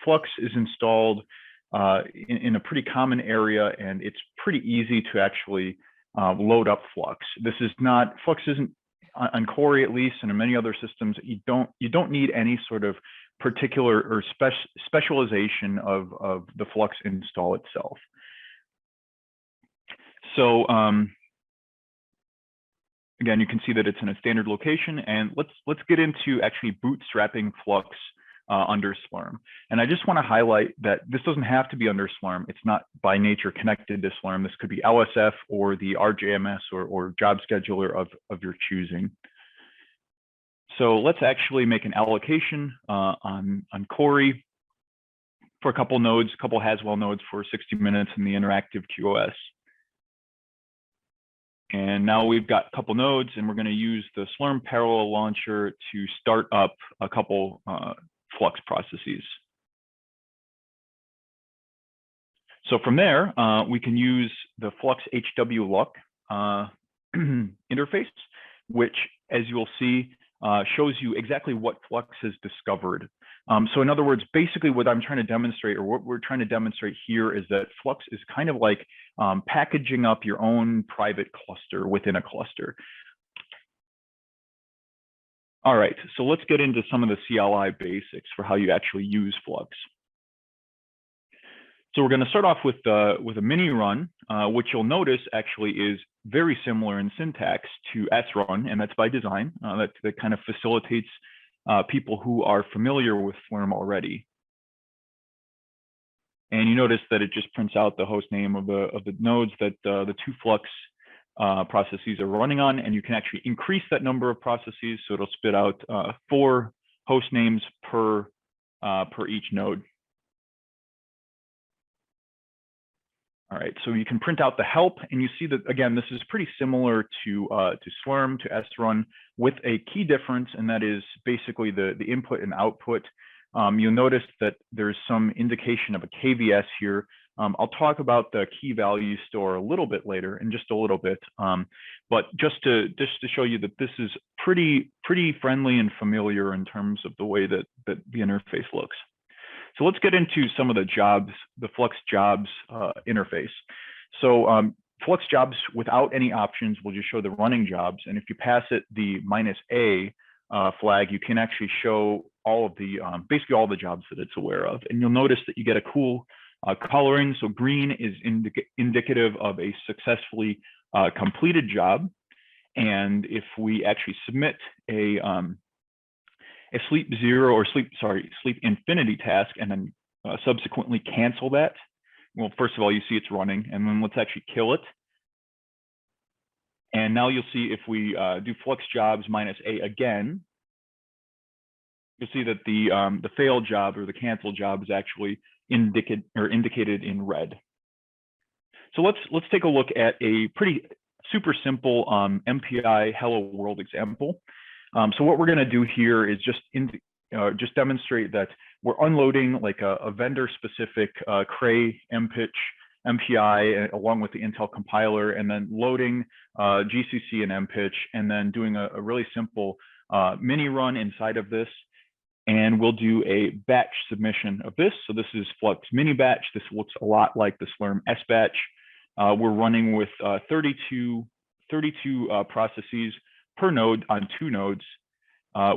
Flux is installed in a pretty common area, and it's pretty easy to actually load up Flux. Flux isn't on Cori, at least, and in many other systems, you don't need any sort of particular or specialization of the Flux install itself. So again, you can see that it's in a standard location, and let's get into actually bootstrapping Flux under Slurm. And I just want to highlight that this doesn't have to be under Slurm. It's not by nature connected to Slurm. This could be LSF or the RJMS or job scheduler of your choosing. So let's actually make an allocation on Cori for a couple nodes, a couple Haswell nodes for 60 minutes in the interactive QoS. And now we've got a couple nodes, and we're going to use the Slurm parallel launcher to start up a couple Flux processes. So from there, we can use the Flux HWLUC interface, which, as you'll see, shows you exactly what Flux has discovered. So in other words, basically what I'm trying to demonstrate, or what we're trying to demonstrate here, is that Flux is kind of like packaging up your own private cluster within a cluster. All right, so let's get into some of the CLI basics for how you actually use Flux. So we're going to start off with a mini run, which you'll notice actually is very similar in syntax to srun, and that's by design. That kind of facilitates people who are familiar with Slurm already. And you notice that it just prints out the host name of the nodes that the two Flux processes are running on, and you can actually increase that number of processes, so it'll spit out 4 host names per each node. All right, so you can print out the help, and you see that, again, this is pretty similar to Slurm, to srun, with a key difference, and that is basically the input and output. You'll notice that there's some indication of a KVS here. I'll talk about the key value store a little bit later, in just a little bit, but just to show you that this is pretty friendly and familiar in terms of the way that the interface looks. So let's get into some of the jobs, the Flux jobs interface. So Flux jobs without any options will just show the running jobs. And if you pass it the -A flag, you can actually show all of the, basically all the jobs that it's aware of. And you'll notice that you get a cool coloring. So green is indicative of a successfully completed job. And if we actually submit a sleep 0 or sleep infinity task and then subsequently cancel that, well, first of all, you see it's running, and then let's actually kill it. And now you'll see if we do Flux jobs -A again, you'll see that the failed job or the cancel job is actually indicated in red. So let's take a look at a pretty super simple MPI hello world example. So what we're going to do here is just demonstrate that we're unloading like a vendor-specific Cray mpitch MPI along with the Intel compiler, and then loading GCC and mpitch, and then doing a really simple mini run inside of this. And we'll do a batch submission of this. So this is Flux mini batch. This looks a lot like the Slurm S batch. We're running with 32 processes per node on 2 nodes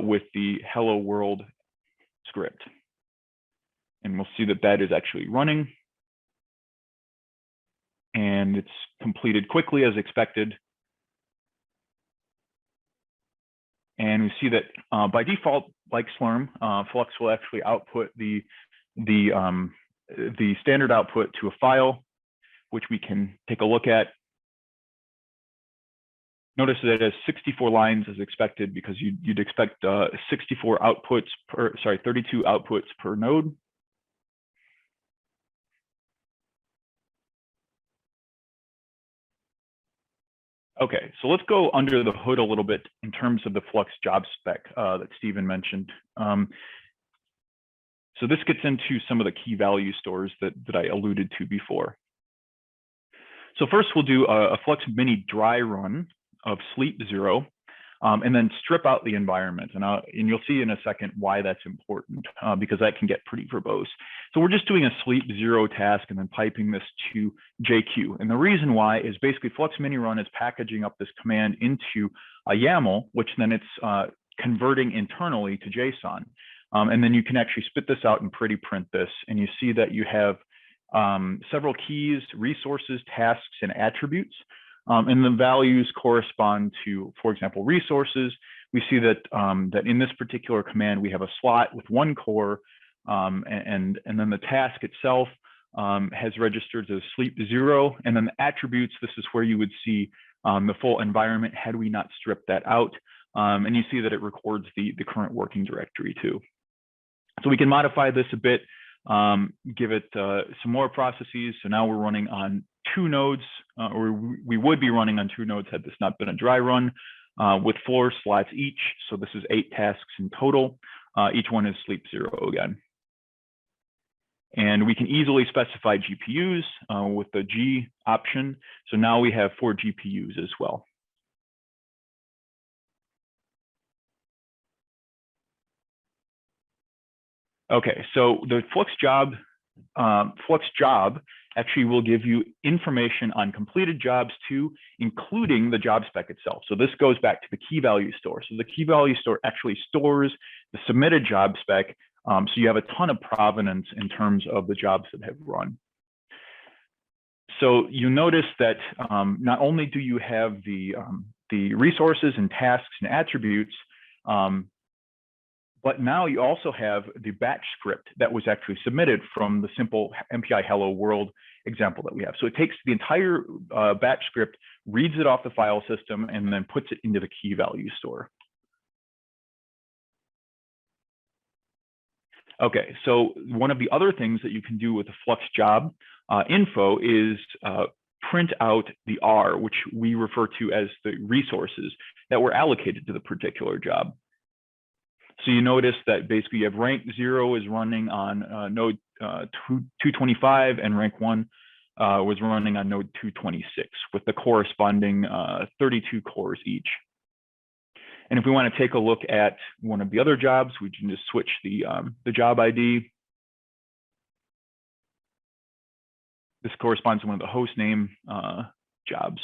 with the hello world script. And we'll see that that is actually running. And it's completed quickly as expected. And we see that by default, like Slurm, Flux will actually output the standard output to a file, which we can take a look at. Notice that it has 64 lines as expected, because you'd expect 64 outputs per, 32 outputs per node. Okay, so let's go under the hood a little bit in terms of the Flux job spec that Stephen mentioned. So this gets into some of the key value stores that I alluded to before. So first we'll do a Flux mini dry run of sleep 0, and then strip out the environment. And you'll see in a second why that's important, because that can get pretty verbose. So we're just doing a sleep 0 task and then piping this to JQ. And the reason why is basically Flux mini run is packaging up this command into a YAML, which then it's converting internally to JSON. And then you can actually spit this out and pretty print this. And you see that you have several keys, resources, tasks, and attributes. And the values correspond to, for example, resources. We see that that in this particular command, we have a slot with 1 core, and then the task itself has registered as sleep 0. And then the attributes, this is where you would see the full environment had we not stripped that out. And you see that it records the current working directory too. So we can modify this a bit, give it some more processes. So now we're running on 2 nodes, or we would be running on 2 nodes had this not been a dry run, with 4 slots each. So this is 8 tasks in total. Each one is sleep 0 again. And we can easily specify GPUs with the G option. So now we have 4 GPUs as well. Okay, so the Flux job actually will give you information on completed jobs too, including the job spec itself. So this goes back to the key value store. So the key value store actually stores the submitted job spec. So you have a ton of provenance in terms of the jobs that have run. So you notice that not only do you have the resources and tasks and attributes, but now you also have the batch script that was actually submitted from the simple MPI hello world example that we have. So it takes the entire batch script, reads it off the file system, and then puts it into the key value store. Okay, so one of the other things that you can do with the Flux Job Info is print out the R, which we refer to as the resources that were allocated to the particular job. So you notice that basically you have rank 0 is running on node 225, and rank 1 was running on node 226 with the corresponding 32 cores each. And if we want to take a look at one of the other jobs, we can just switch the job ID. This corresponds to one of the host name jobs.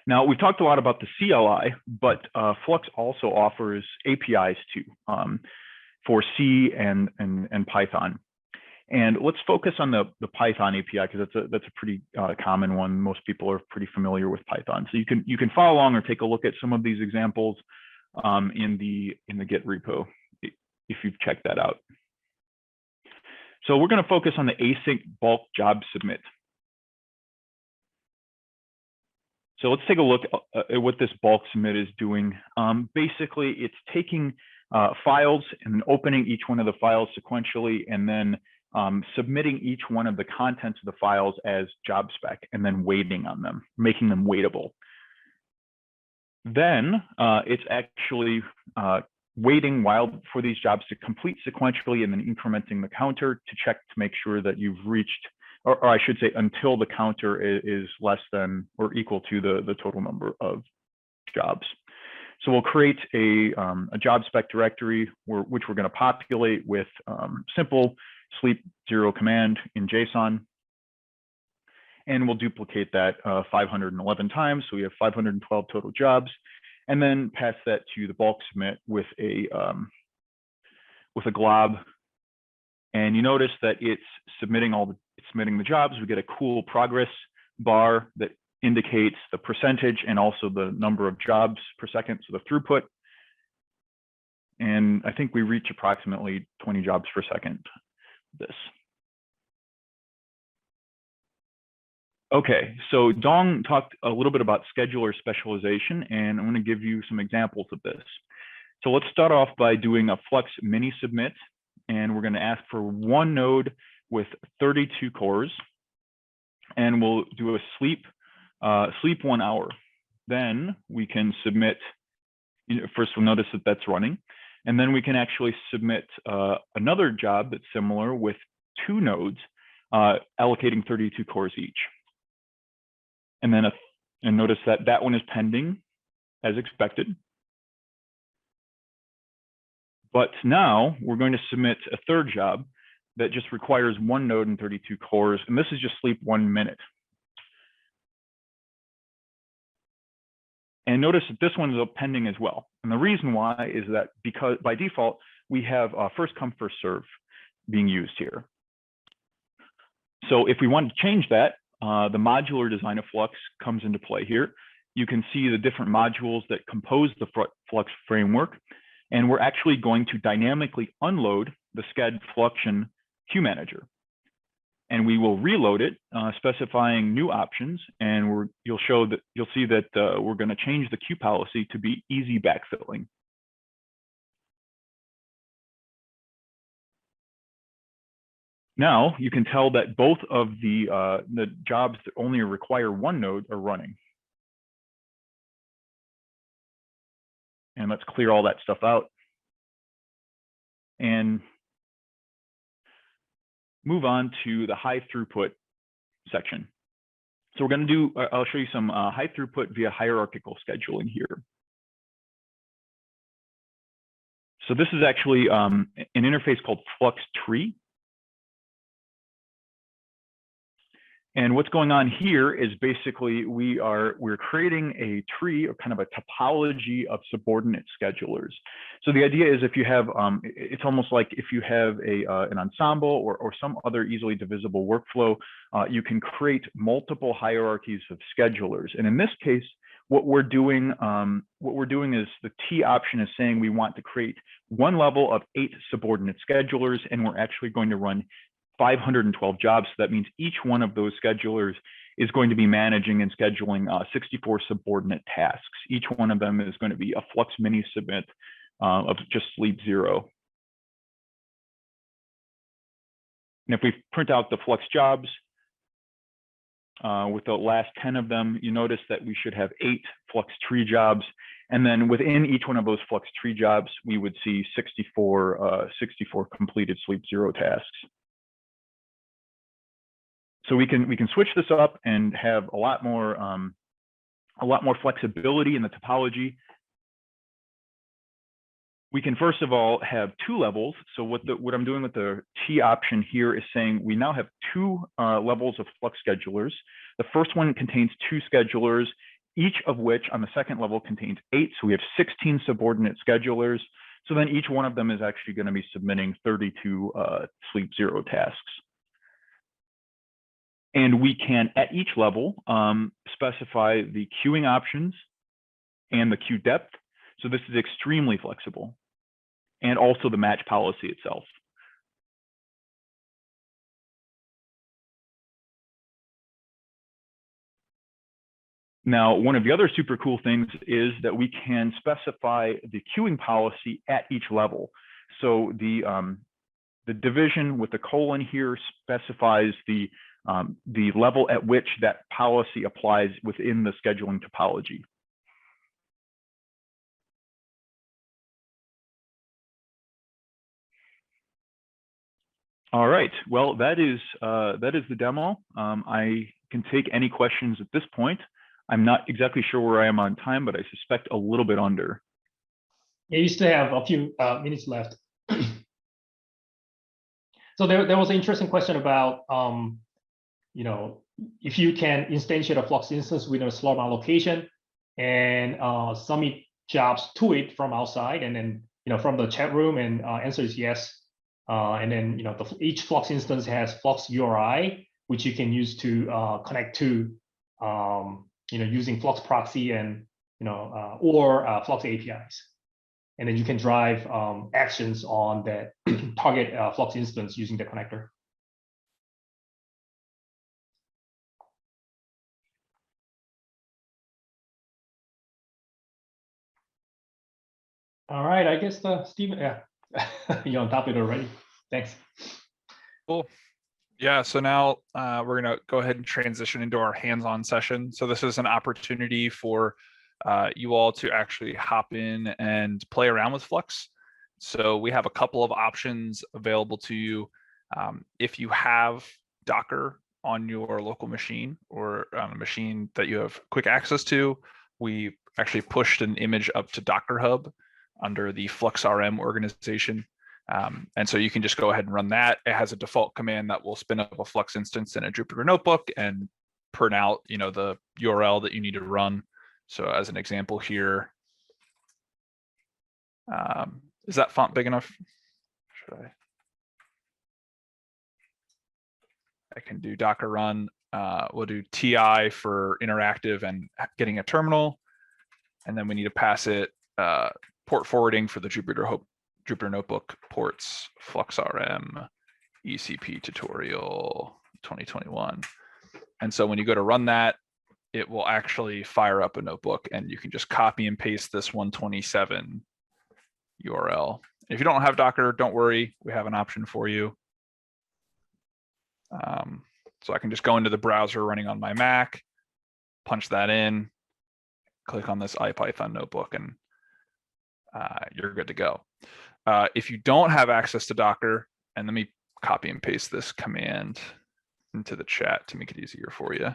Now, we've talked a lot about the CLI, but Flux also offers APIs too for C and Python. And let's focus on the Python API, because that's a pretty common one. Most people are pretty familiar with Python. So you can follow along or take a look at some of these examples in the Git repo if you've checked that out. So we're going to focus on the async bulk job submit. So let's take a look at what this bulk submit is doing. Basically, it's taking files and opening each one of the files sequentially, and then submitting each one of the contents of the files as job spec, and then waiting on them, making them waitable. Then it's actually waiting for these jobs to complete sequentially, and then incrementing the counter to check to make sure that you've reached, or I should say, until the counter is less than or equal to the total number of jobs. So we'll create a job spec directory which we're going to populate with simple sleep 0 command in JSON. And we'll duplicate that 511 times. So we have 512 total jobs, and then pass that to the bulk submit with a glob. And you notice that it's submitting the jobs. We get a cool progress bar that indicates the percentage and also the number of jobs per second, so the throughput. And I think we reach approximately 20 jobs per second. This. Okay, so Dong talked a little bit about scheduler specialization, and I'm going to give you some examples of this. So let's start off by doing a Flux Mini submit, and we're going to ask for one node with 32 cores, and we'll do a sleep 1 hour. Then we can submit, first we'll notice that that's running, and then we can actually submit another job that's similar with 2 nodes, allocating 32 cores each. And then notice that one is pending as expected. But now we're going to submit a third job that just requires 1 node and 32 cores, and this is just sleep 1 minute. And notice that this one is pending as well. And the reason why is that because by default, we have first come, first serve being used here. So if we want to change that, the modular design of Flux comes into play here. You can see the different modules that compose the Flux framework. And we're actually going to dynamically unload the Sched Fluxion queue manager. And we will reload it, specifying new options. And you'll see that we're going to change the queue policy to be easy backfilling. Now you can tell that both of the jobs that only require 1 node are running. And let's clear all that stuff out and move on to the high throughput section. So we're going to do, I'll show you some high throughput via hierarchical scheduling here. So this is actually an interface called Flux Tree. And what's going on here is basically we're creating a tree or kind of a topology of subordinate schedulers. So the idea is if you have, it's almost like if you have an ensemble or some other easily divisible workflow, you can create multiple hierarchies of schedulers. And in this case, what we're doing is the T option is saying we want to create one level of 8 subordinate schedulers, and we're actually going to run 512 jobs. So that means each one of those schedulers is going to be managing and scheduling 64 subordinate tasks. Each one of them is going to be a Flux Mini submit of just sleep 0. And if we print out the Flux jobs with the last 10 of them, you notice that we should have 8 Flux tree jobs. And then within each one of those Flux tree jobs, we would see 64 completed sleep 0 tasks. So we can switch this up and have a lot more flexibility in the topology. We can first of all have 2 levels. So what I'm doing with the T option here is saying we now have 2 levels of Flux schedulers. The first one contains 2 schedulers, each of which on the second level contains 8. So we have 16 subordinate schedulers. So then each one of them is actually going to be submitting 32 sleep 0 tasks. And we can, at each level, specify the queuing options and the queue depth. So this is extremely flexible. And also the match policy itself. Now, one of the other super cool things is that we can specify the queuing policy at each level. So the division with the colon here specifies the level at which that policy applies within the scheduling topology. All right, well, that is the demo. I can take any questions at this point. I'm not exactly sure where I am on time, but I suspect a little bit under. Yeah, you still have a few minutes left. So there was an interesting question about, you know, if you can instantiate a Flux instance with a slot allocation and submit jobs to it from outside, and then, you know, from the chat room, and answer is yes. And then, you know, each Flux instance has Flux URI, which you can use to connect to, you know, using Flux proxy and, you know, or Flux APIs. And then you can drive actions on that target Flux instance using the connector. All right, I guess Stephen, yeah, you're on top of it already. Thanks. Cool. Yeah, so now we're going to go ahead and transition into our hands-on session. So this is an opportunity for you all to actually hop in and play around with Flux. So we have a couple of options available to you. If you have Docker on your local machine or on a machine that you have quick access to, we actually pushed an image up to Docker Hub under the Flux RM organization. And so you can just go ahead and run that. It has a default command that will spin up a Flux instance in a Jupyter notebook and print out, you know, the URL that you need to run. So as an example here, is that font big enough? Should I can do Docker run. We'll do TI for interactive and getting a terminal. And then we need to pass it port forwarding for the Jupyter Notebook ports, Flux RM, ECP tutorial 2021. And so when you go to run that, it will actually fire up a notebook, and you can just copy and paste this 127 URL. If you don't have Docker, don't worry, we have an option for you. So I can just go into the browser running on my Mac, punch that in, click on this IPython notebook, and you're good to go. If you don't have access to Docker, and let me copy and paste this command into the chat to make it easier for you.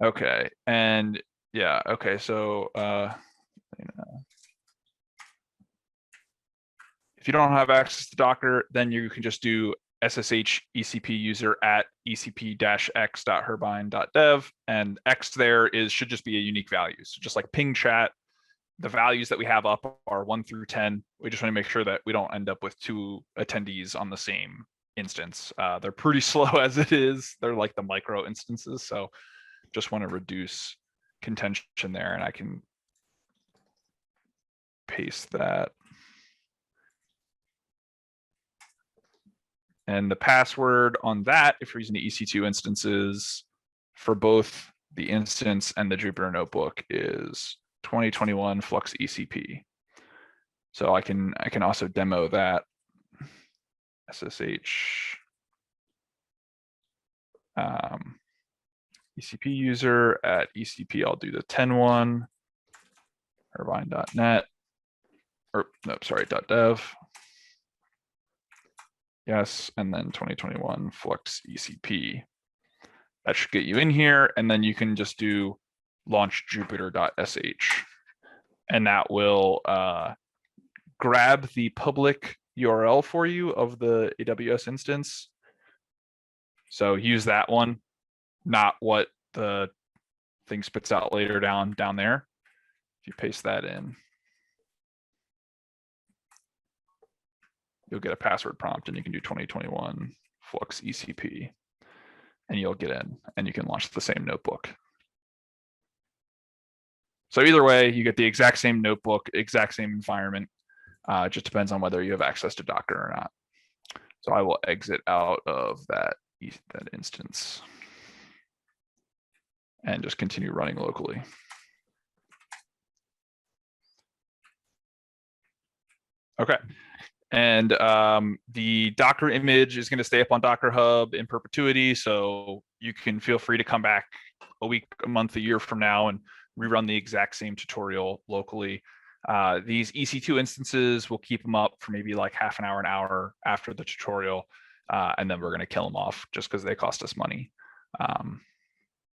Okay, and yeah, okay, so If you don't have access to Docker, then you can just do SSH ECP user at ecp-x.herbine.dev, and X there should just be a unique value. So just like ping chat, the values that we have up are 1 through 10. We just want to make sure that we don't end up with 2 attendees on the same instance. They're pretty slow as it is. They're like the micro instances. So just want to reduce contention there, and I can paste that. And the password on that, if you're using the EC2 instances for both the instance and the Jupyter Notebook, is 2021 Flux ECP. So I can also demo that. SSH ECP user at ECP. I'll do the 10.1 Herbine.net, or no, sorry, .dev. Yes, and then 2021 Flux ECP. That should get you in here, and then you can just do launch Jupyter.sh, and that will grab the public URL for you of the AWS instance. So use that one, not what the thing spits out later down there. If you paste that in, you'll get a password prompt, and you can do 2021 Flux ECP, and you'll get in, and you can launch the same notebook. So either way, you get the exact same notebook, exact same environment. It just depends on whether you have access to Docker or not. So I will exit out of that instance and just continue running locally. Okay. And the Docker image is going to stay up on Docker Hub in perpetuity. So you can feel free to come back a week, a month, a year from now and rerun the exact same tutorial locally. These EC2 instances, we'll keep them up for maybe like half an hour after the tutorial. And then we're going to kill them off just because they cost us money.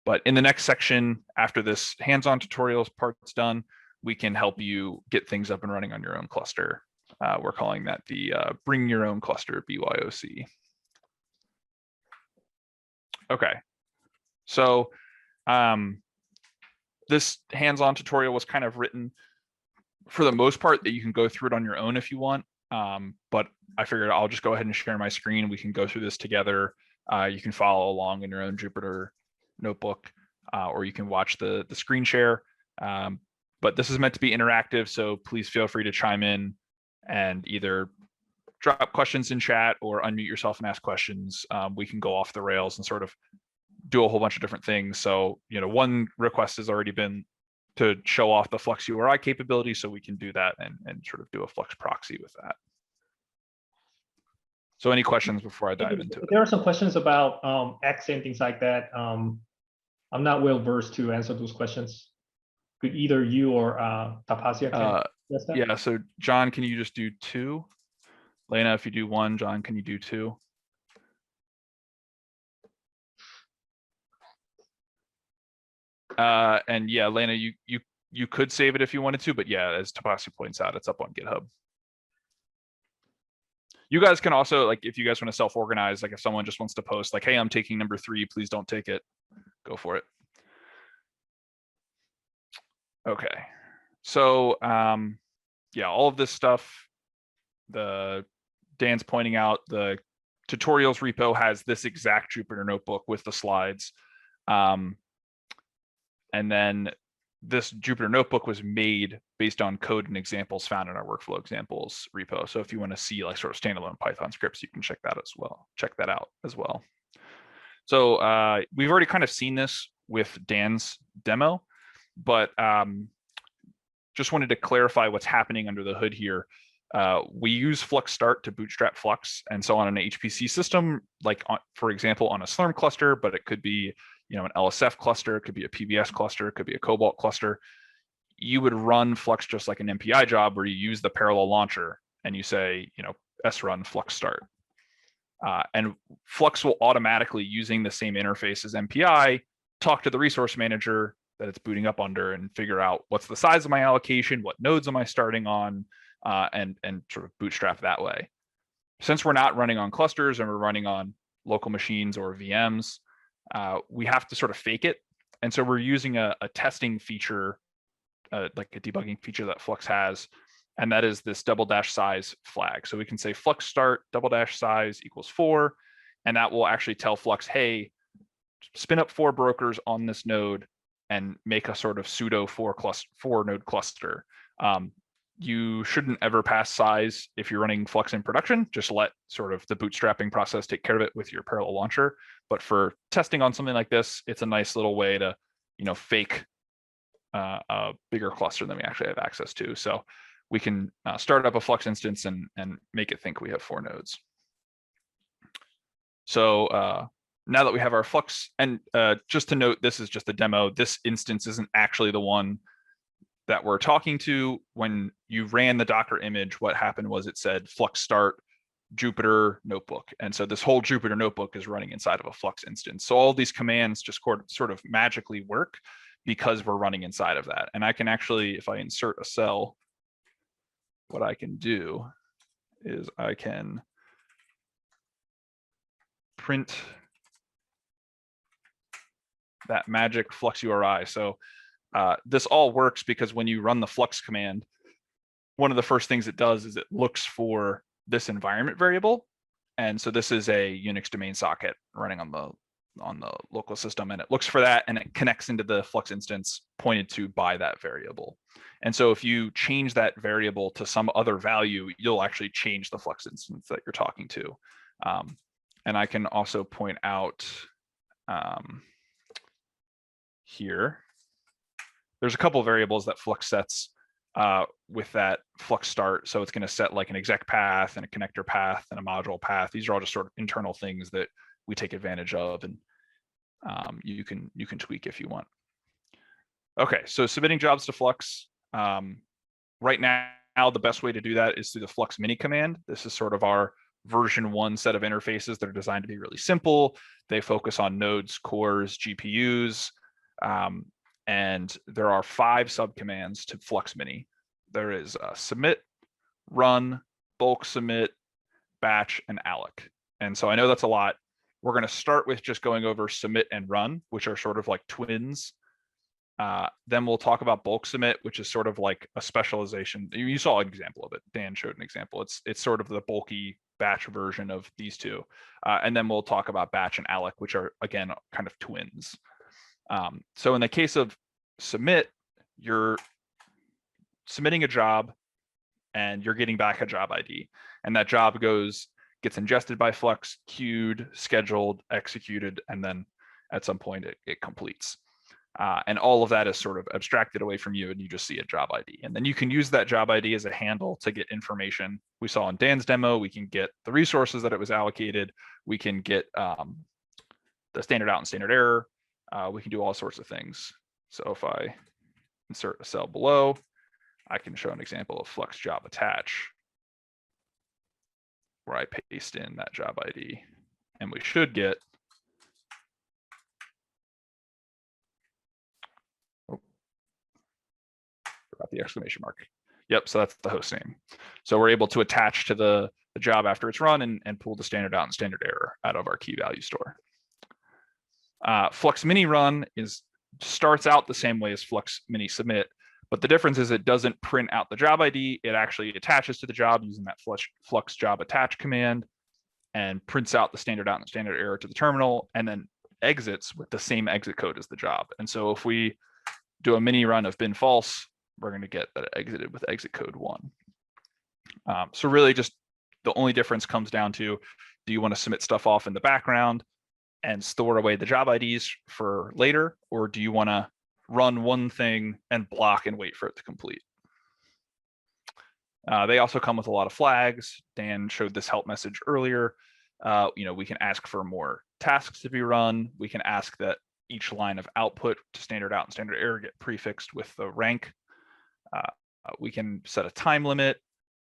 But in the next section, after this hands-on tutorials part's done, we can help you get things up and running on your own cluster. We're calling that the bring your own cluster, BYOC. Okay, so this hands-on tutorial was kind of written for the most part that you can go through it on your own if you want. But I figured I'll just go ahead and share my screen. We can go through this together. You can follow along in your own Jupyter notebook, or you can watch the screen share. But this is meant to be interactive, so please feel free to chime in and either drop questions in chat or unmute yourself and ask questions. We can go off the rails and sort of do a whole bunch of different things. So, one request has already been to show off the Flux URI capability, so we can do that and sort of do a Flux proxy with that. So any questions before I dive into it? There are some questions about X and things like that. I'm not well versed to answer those questions. Could either you or Tapasya can address that? Yeah, so John, can you just do 2? Lena, if you do 1, John, can you do 2? And yeah, Lena, you could save it if you wanted to, but yeah, as Tapasya points out, it's up on GitHub. You guys can also, like, if you guys want to self-organize, like if someone just wants to post like, hey, I'm taking number 3, please don't take it, go for it. Okay, so yeah, all of this stuff, Dan's pointing out the tutorials repo has this exact Jupyter notebook with the slides. And then this Jupyter notebook was made based on code and examples found in our workflow examples repo. So if you want to see like sort of standalone Python scripts, you can check that as well. Check that out as well. So we've already kind of seen this with Dan's demo, but just wanted to clarify what's happening under the hood here. We use Flux Start to bootstrap Flux, and so on an HPC system, like for example on a Slurm cluster, but it could be an LSF cluster, it could be a PBS cluster, it could be a Cobalt cluster. You would run Flux just like an MPI job where you use the parallel launcher and you say, srun Flux Start. And Flux will automatically, using the same interface as MPI, talk to the resource manager that it's booting up under and figure out what's the size of my allocation, what nodes am I starting on, and sort of bootstrap that way. Since we're not running on clusters and we're running on local machines or VMs, we have to sort of fake it. And so we're using a testing feature, like a debugging feature that Flux has, and that is this ~size flag. So we can say Flux Start ~size equals 4, and that will actually tell Flux, hey, spin up 4 brokers on this node and make a sort of pseudo 4 node cluster. You shouldn't ever pass size if you're running Flux in production. Just let sort of the bootstrapping process take care of it with your parallel launcher. But for testing on something like this, it's a nice little way to, fake a bigger cluster than we actually have access to. So we can start up a Flux instance and make it think we have 4 nodes. So now that we have our Flux, and just to note, this is just a demo. This instance isn't actually the one that we're talking to. When you ran the Docker image, what happened was it said Flux Start Jupyter Notebook. And so this whole Jupyter Notebook is running inside of a Flux instance. So all these commands just sort of magically work because we're running inside of that. And I can actually, if I insert a cell, what I can do is I can print that magic Flux URI. So this all works because when you run the Flux command, one of the first things it does is it looks for this environment variable. And so this is a Unix domain socket running on the local system, and it looks for that and it connects into the Flux instance pointed to by that variable. And so if you change that variable to some other value, you'll actually change the Flux instance that you're talking to. And I can also point out here, there's a couple of variables that Flux sets with that Flux Start. So it's going to set like an exec path and a connector path and a module path. These are all just sort of internal things that we take advantage of, and you can tweak if you want. Okay, so submitting jobs to Flux. Right now, the best way to do that is through the Flux Mini command. This is sort of our version 1 set of interfaces that are designed to be really simple. They focus on nodes, cores, GPUs, and there are 5 subcommands to Flux Mini. There is submit, run, bulk submit, batch, and alloc. And so I know that's a lot. We're going to start with just going over submit and run, which are sort of like twins. Then we'll talk about bulk submit, which is sort of like a specialization. You saw an example of it. Dan showed an example. It's sort of the bulky batch version of these two. And then we'll talk about batch and alloc, which are, again, kind of twins. So in the case of submit, you're submitting a job and you're getting back a job ID. And that job gets ingested by Flux, queued, scheduled, executed, and then at some point it completes. And all of that is sort of abstracted away from you, and you just see a job ID. And then you can use that job ID as a handle to get information. We saw in Dan's demo, we can get the resources that it was allocated. We can get the standard out and standard error. We can do all sorts of things. So if I insert a cell below, I can show an example of Flux Job Attach, where I paste in that job ID, and we should get the exclamation mark. Yep, so that's the host name. So we're able to attach to the job after it's run and pull the standard out and standard error out of our key value store. Flux Mini Run starts out the same way as Flux Mini Submit, but the difference is it doesn't print out the job ID. It actually attaches to the job using that Flux Job Attach command and prints out the standard out and standard error to the terminal, and then exits with the same exit code as the job. And so if we do a mini run of bin false, we're going to get that it exited with exit code 1. So really just the only difference comes down to, do you want to submit stuff off in the background and store away the job IDs for later, or do you want to run one thing and block and wait for it to complete? They also come with a lot of flags. Dan showed this help message earlier. We can ask for more tasks to be run. We can ask that each line of output to standard out and standard error get prefixed with the rank. We can set a time limit.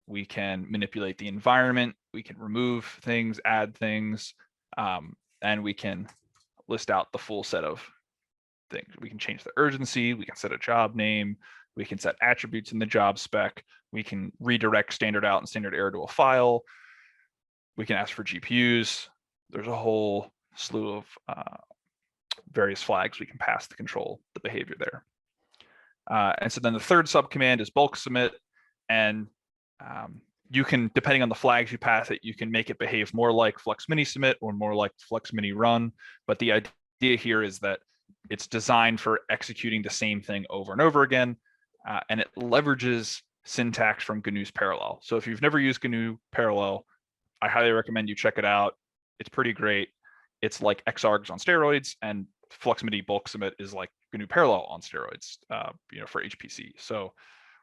We can manipulate the environment. We can remove things, add things, and we can list out the full set of things. We can change the urgency. We can set a job name. We can set attributes in the job spec. We can redirect standard out and standard error to a file. We can ask for GPUs. There's a whole slew of various flags we can pass to control the behavior there. And so then the third subcommand is bulk submit. And you can, depending on the flags you pass it, you can make it behave more like Flux Mini Submit or more like Flux Mini Run. But the idea here is that it's designed for executing the same thing over and over again. And it leverages syntax from GNU's Parallel. So if you've never used GNU Parallel, I highly recommend you check it out. It's pretty great. It's like Xargs on steroids, and Flux Mini Bulk Submit is like GNU Parallel on steroids, for HPC. So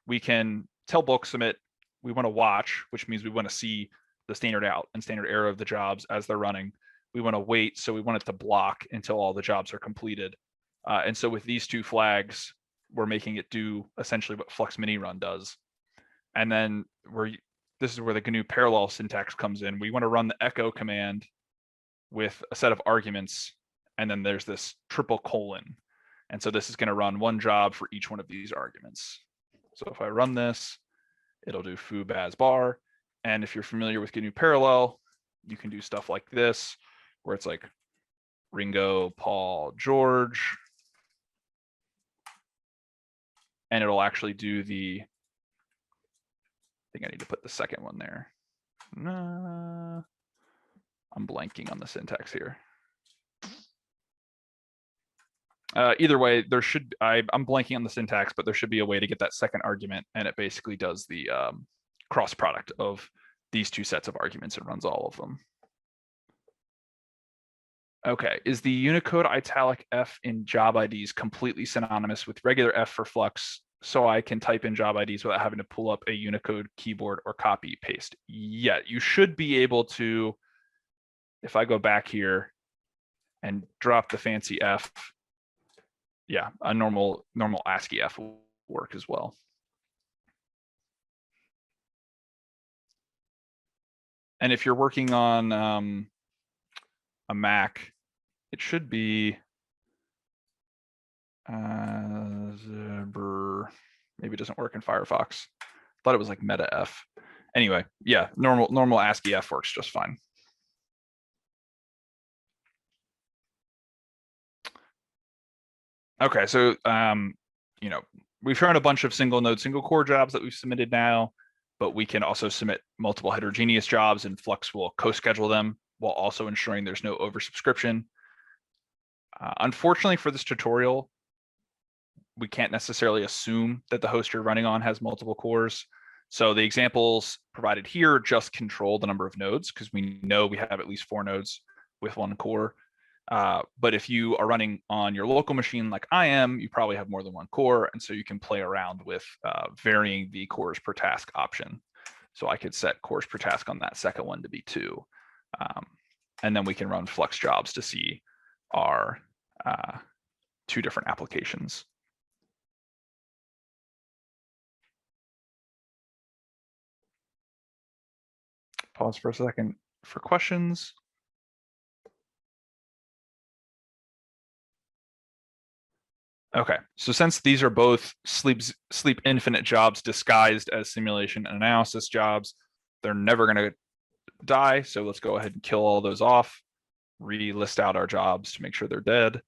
we can tell Bulk Submit we want to watch, which means we want to see the standard out and standard error of the jobs as they're running. We want to wait, so we want it to block until all the jobs are completed. And so with these two flags, we're making it do essentially what Flux Mini Run does. And then this is where the GNU Parallel syntax comes in. We want to run the echo command with a set of arguments, and then there's this triple colon. And so this is going to run one job for each one of these arguments. So if I run this, it'll do foo baz bar. And if you're familiar with GNU Parallel, you can do stuff like this, where it's like Ringo, Paul, George. And it'll actually do the, I think I need to put the second one there. I'm blanking on the syntax here. Either way, there should, I'm blanking on the syntax, but there should be a way to get that second argument, and it basically does the cross product of these two sets of arguments and runs all of them. Okay, is the Unicode italic F in job IDs completely synonymous with regular F for Flux, so I can type in job IDs without having to pull up a Unicode keyboard or copy paste? Yeah, you should be able to, if I go back here and drop the fancy F, yeah, a normal ASCII F will work as well. And if you're working on a Mac, it should be maybe it doesn't work in Firefox. Thought it was like meta F. Anyway, yeah, normal ASCII F works just fine. Okay, so we've shown a bunch of single node, single core jobs that we've submitted now, but we can also submit multiple heterogeneous jobs, and Flux will co-schedule them while also ensuring there's no oversubscription. Unfortunately for this tutorial, we can't necessarily assume that the host you're running on has multiple cores. So the examples provided here just control the number of nodes, because we know we have at least 4 nodes with 1 core. But if you are running on your local machine like I am, you probably have more than 1 core, and so you can play around with varying the cores per task option. So I could set cores per task on that second one to be 2. And then we can run Flux jobs to see our 2 different applications. Pause for a second for questions. Okay, so since these are both sleep infinite jobs disguised as simulation and analysis jobs, they're never going to die. So let's go ahead and kill all those off, relist out our jobs to make sure they're dead.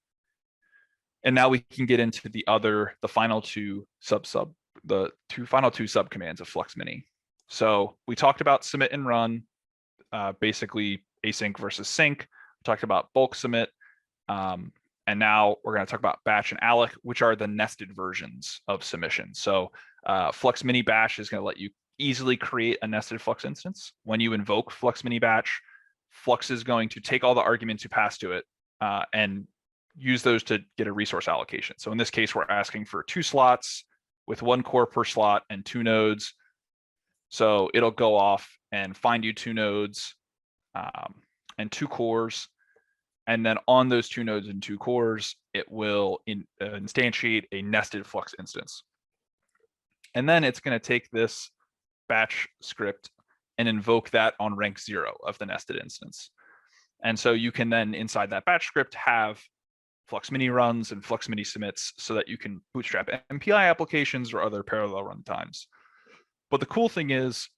And now we can get into the final two subcommands of Flux Mini. So we talked about submit and run, basically async versus sync. We talked about bulk submit. And now we're going to talk about batch and alloc, which are the nested versions of submission. So Flux Mini Batch is going to let you easily create a nested Flux instance. When you invoke Flux Mini Batch, Flux is going to take all the arguments you pass to it and use those to get a resource allocation. So in this case, we're asking for 2 slots with 1 core per slot and 2 nodes. So it'll go off and find you 2 nodes and 2 cores. And then on those 2 nodes and 2 cores, it will instantiate a nested Flux instance. And then it's going to take this batch script and invoke that on rank 0 of the nested instance. And so you can then, inside that batch script, have Flux Mini runs and Flux Mini submits so that you can bootstrap MPI applications or other parallel runtimes. But the cool thing is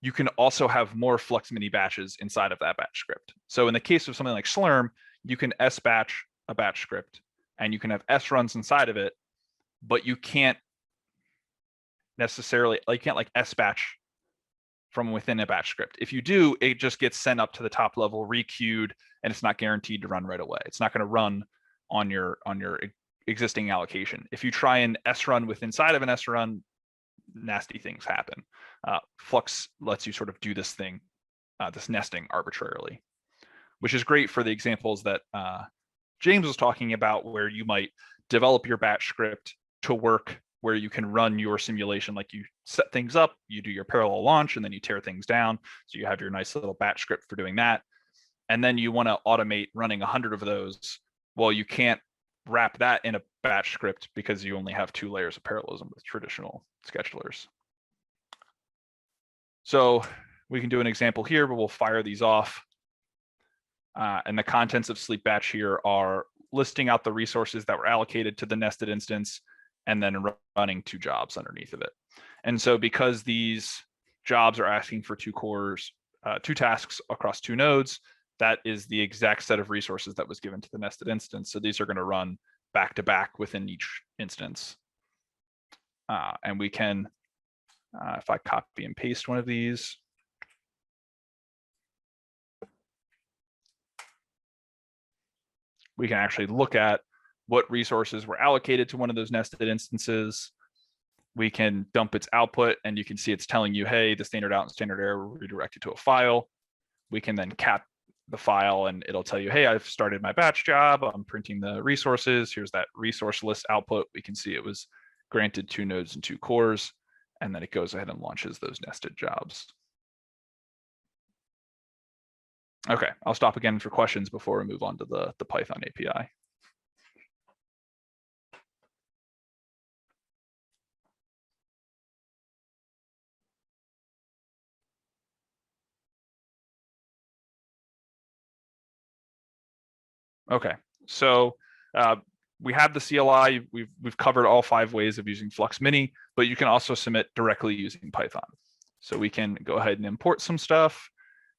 you can also have more Flux Mini batches inside of that batch script. So in the case of something like Slurm, you can S batch a batch script and you can have S runs inside of it, but you can't necessarily, like, you can't like S batch from within a batch script. If you do, it just gets sent up to the top level, requeued, and it's not guaranteed to run right away. It's not going to run on your existing allocation. If you try and S run with inside of an S run, nasty things happen. Flux lets you sort of do this thing, this nesting arbitrarily, which is great for the examples that James was talking about, where you might develop your batch script to work where you can run your simulation, like you set things up, you do your parallel launch, and then you tear things down. So you have your nice little batch script for doing that. And then you want to automate running 100 of those. Well, you can't wrap that in a batch script because you only have 2 layers of parallelism with traditional schedulers. So we can do an example here, but we'll fire these off. And the contents of sleep batch here are listing out the resources that were allocated to the nested instance and then running 2 jobs underneath of it. And so because these jobs are asking for 2 cores, 2 tasks across 2 nodes, that is the exact set of resources that was given to the nested instance. So these are going to run back to back within each instance. And we can, if I copy and paste one of these, we can actually look at what resources were allocated to one of those nested instances. We can dump its output, and you can see it's telling you, hey, the standard out and standard error were redirected to a file. We can then cap the file, and it'll tell you, hey, I've started my batch job. I'm printing the resources. Here's that resource list output. We can see it was granted 2 nodes and 2 cores, and then it goes ahead and launches those nested jobs. Okay, I'll stop again for questions before we move on to the Python API. Okay, so we have the CLI. We've covered all 5 ways of using Flux Mini, but you can also submit directly using Python. So we can go ahead and import some stuff,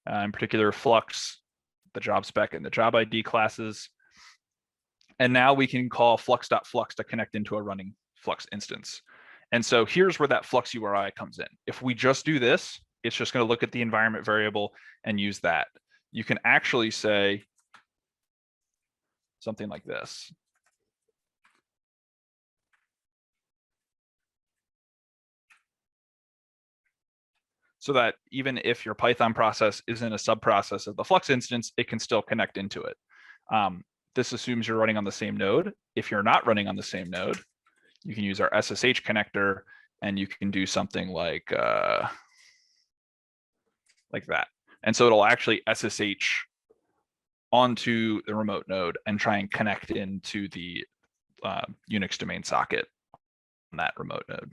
in particular Flux, the job spec, and the job ID classes. And now we can call flux.flux to connect into a running Flux instance. And so here's where that Flux URI comes in. If we just do this, it's just going to look at the environment variable and use that. You can actually say something like this. So that even if your Python process isn't a sub-process of the Flux instance, it can still connect into it. This assumes you're running on the same node. If you're not running on the same node, you can use our SSH connector, and you can do something like that. And so it'll actually SSH onto the remote node and try and connect into the Unix domain socket on that remote node.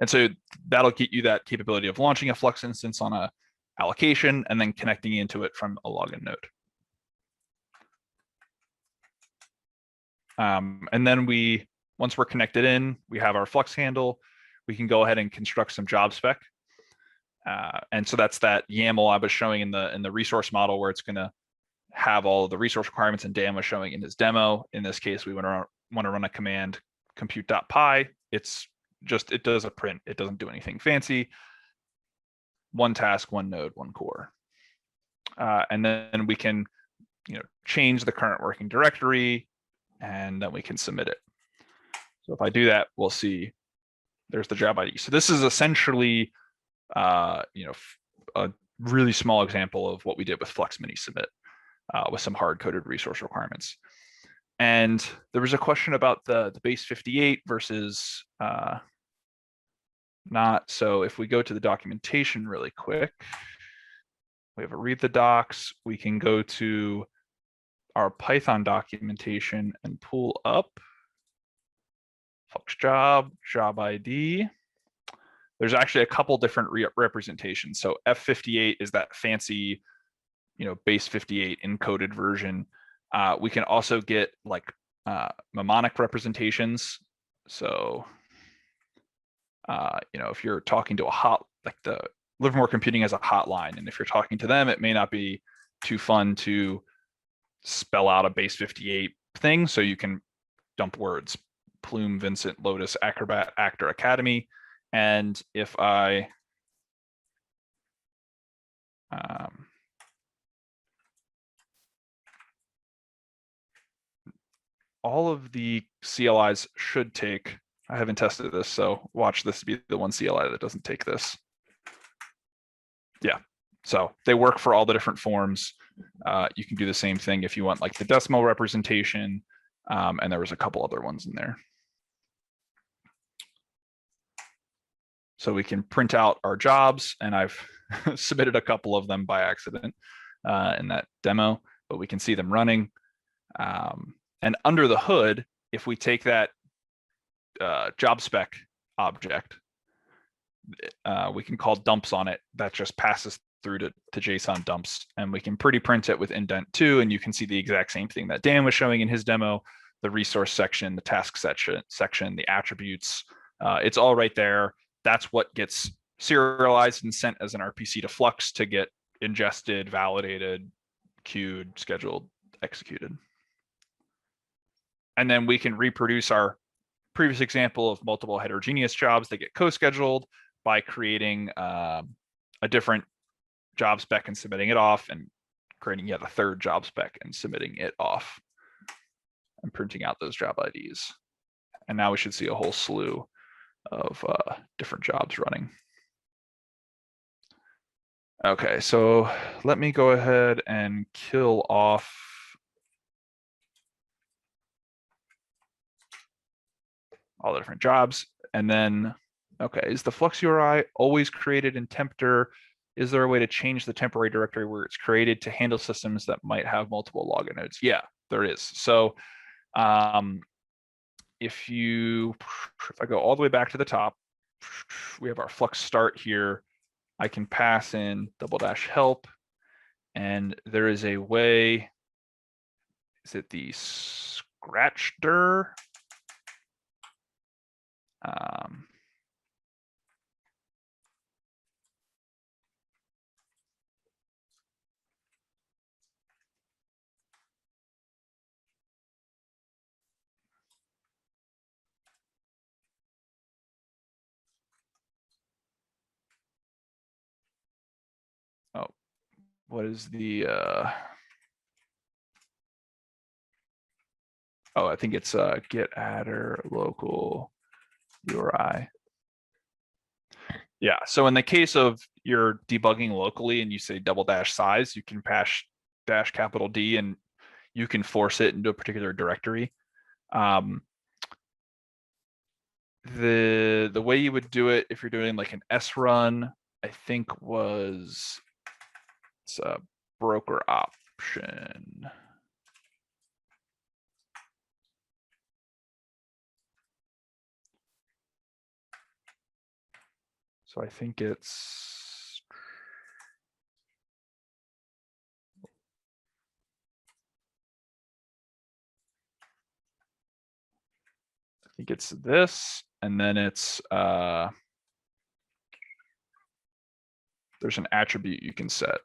And so that'll get you that capability of launching a Flux instance on a allocation and then connecting into it from a login node. And then once we're connected in, we have our Flux handle. We can go ahead and construct some job spec. And so that's that YAML I was showing in the resource model, where it's going to have all of the resource requirements, and Dan was showing in his demo. In this case, we want to run a command compute.py. It does a print. It doesn't do anything fancy. 1 task, 1 node, 1 core. And then we can, change the current working directory, and then we can submit it. So if I do that, we'll see there's the job ID. So this is essentially, a really small example of what we did with Flux Mini Submit with some hard-coded resource requirements. And there was a question about the base 58 versus not. So if we go to the documentation really quick, we have a read the docs. We can go to our Python documentation and pull up Flux job ID. There's actually a couple different representations. So F58 is that fancy, base 58 encoded version. We can also get like mnemonic representations. So You know, if you're talking to like the Livermore Computing has a hotline, and if you're talking to them, it may not be too fun to spell out a base 58 thing, so you can dump words: Plume, Vincent, Lotus, Acrobat, Actor, Academy. And if I all of the CLIs should take, I haven't tested this, so watch this be the one CLI that doesn't take this. Yeah, so they work for all the different forms. You can do the same thing if you want like the decimal representation, and there was a couple other ones in there. So we can print out our jobs, and I've submitted a couple of them by accident in that demo, but we can see them running. And under the hood, if we take that job spec object, we can call dumps on it. That just passes through to JSON dumps, and we can pretty print it with indent too. And you can see the exact same thing that Dan was showing in his demo: the resource section, the task section, the attributes. It's all right there. That's what gets serialized and sent as an RPC to Flux to get ingested, validated, queued, scheduled, executed. And then we can reproduce our previous example of multiple heterogeneous jobs that get co-scheduled by creating a different job spec and submitting it off, and creating yet a third job spec and submitting it off, and printing out those job IDs. And now we should see a whole slew of different jobs running. Okay, so let me go ahead and kill off all the different jobs. And then, okay, is the Flux URI always created in Tempter? Is there a way to change the temporary directory where it's created to handle systems that might have multiple login nodes? Yeah, there is. So if I go all the way back to the top, we have our Flux Start here. I can pass in --help, and there is a way. Is it the scratch-dir? Oh, what is the oh, I think it's get adder local URI. Yeah, so in the case of you're debugging locally and you say --size, you can pass -D and you can force it into a particular directory. The way you would do it if you're doing like an S run, I think it's a broker option. So I think it's this, and then it's there's an attribute you can set.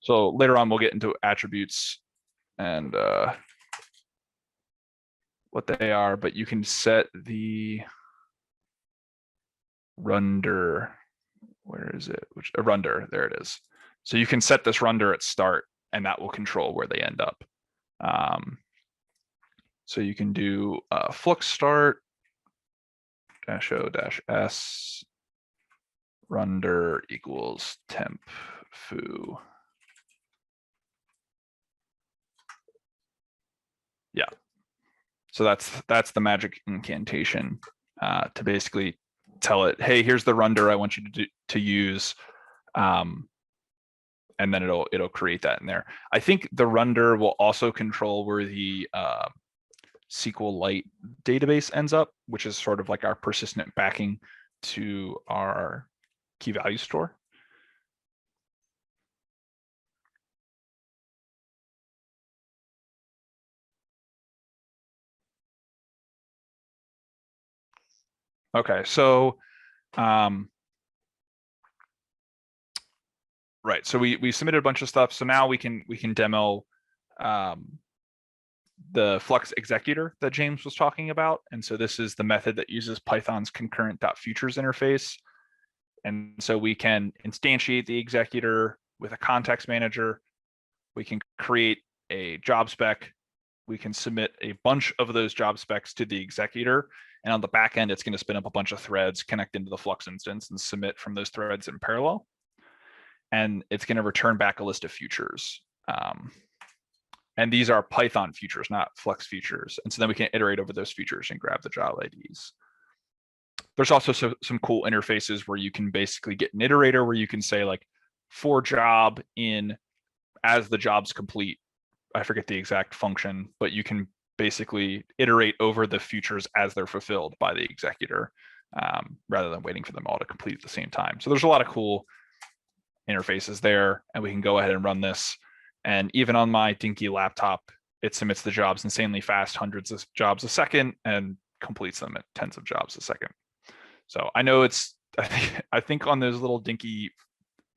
So later on we'll get into attributes and what they are, but you can set the rundir. Where is it? A rundir, there it is. So you can set this rundir at start, and that will control where they end up. So you can do Flux Start -o-s rundir equals temp foo. Yeah. So that's the magic incantation to basically tell it, hey, here's the rundir I want you to use, and then it'll create that in there. I think the rundir will also control where the SQLite database ends up, which is sort of like our persistent backing to our key value store. Okay, so right, so we submitted a bunch of stuff. So now we can demo the Flux Executor that James was talking about. And so this is the method that uses Python's concurrent.futures interface. And so we can instantiate the executor with a context manager. We can create a job spec. We can submit a bunch of those job specs to the executor. And on the back end, it's going to spin up a bunch of threads, connect into the Flux instance, and submit from those threads in parallel. And it's going to return back a list of futures. And these are Python futures, not Flux futures. And so then we can iterate over those futures and grab the job IDs. There's also some cool interfaces where you can basically get an iterator where you can say like for job in as the job's complete. I forget the exact function, but you can basically iterate over the futures as they're fulfilled by the executor rather than waiting for them all to complete at the same time. So there's a lot of cool interfaces there, and we can go ahead and run this. And even on my dinky laptop, it submits the jobs insanely fast, hundreds of jobs a second, and completes them at tens of jobs a second. So I know I think on those little dinky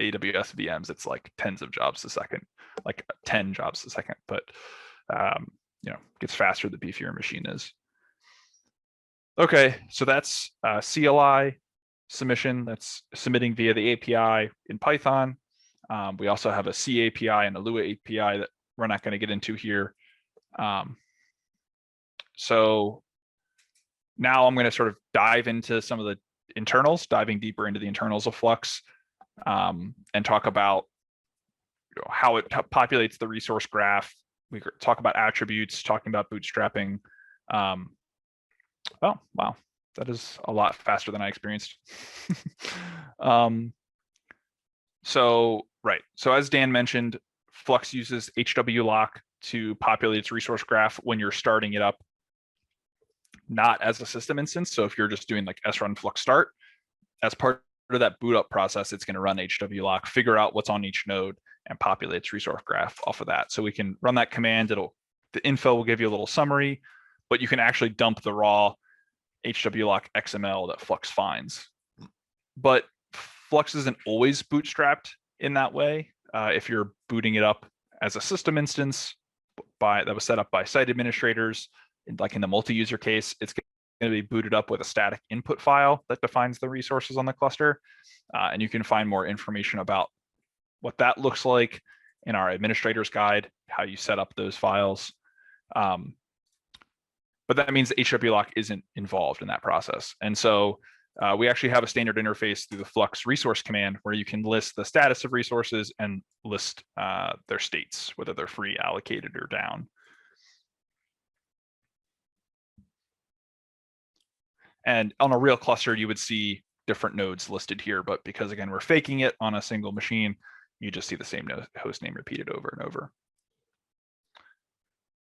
AWS VMs, it's like tens of jobs a second, like 10 jobs a second, but you know, gets faster the beefier your machine is. Okay, so that's CLI submission. That's submitting via the API in Python. We also have a C API and a Lua API that we're not going to get into here. So now I'm going to sort of dive into some of the internals, diving deeper into the internals of Flux, and talk about how it populates the resource graph. We talk about attributes, talking about bootstrapping. Oh, wow. That is a lot faster than I experienced. So as Dan mentioned, Flux uses HWLock to populate its resource graph when you're starting it up, not as a system instance. So if you're just doing like srun Flux Start, as part of that boot up process, it's going to run HWLock, figure out what's on each node, and populate its resource graph off of that. So we can run that command. The info will give you a little summary, but you can actually dump the raw HWLock XML that Flux finds. But Flux isn't always bootstrapped in that way. If you're booting it up as a system instance that was set up by site administrators, like in the multi-user case, it's going to be booted up with a static input file that defines the resources on the cluster. And you can find more information about what that looks like in our administrator's guide, how you set up those files. But that means HWLock isn't involved in that process. And so we actually have a standard interface through the Flux resource command where you can list the status of resources and list their states, whether they're free, allocated, or down. And on a real cluster, you would see different nodes listed here, but because again, we're faking it on a single machine, you just see the same host name repeated over and over.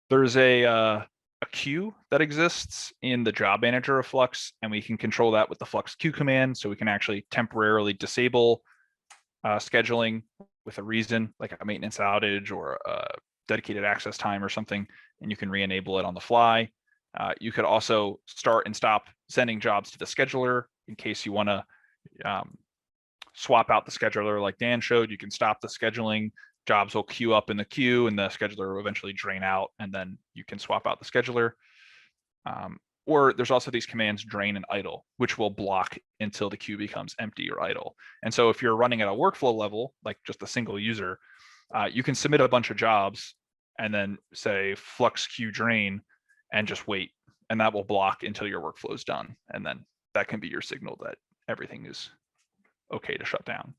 There's a queue that exists in the job manager of Flux, and we can control that with the Flux queue command. So we can actually temporarily disable scheduling with a reason, like a maintenance outage or a dedicated access time or something, and you can re-enable it on the fly. You could also start and stop sending jobs to the scheduler in case you want to swap out the scheduler like Dan showed. You can stop the scheduling. Jobs will queue up in the queue and the scheduler will eventually drain out, and then you can swap out the scheduler. Or there's also these commands drain and idle, which will block until the queue becomes empty or idle. And so if you're running at a workflow level, like just a single user, you can submit a bunch of jobs and then say Flux queue drain and just wait, and that will block until your workflow is done. And then that can be your signal that everything is okay to shut down.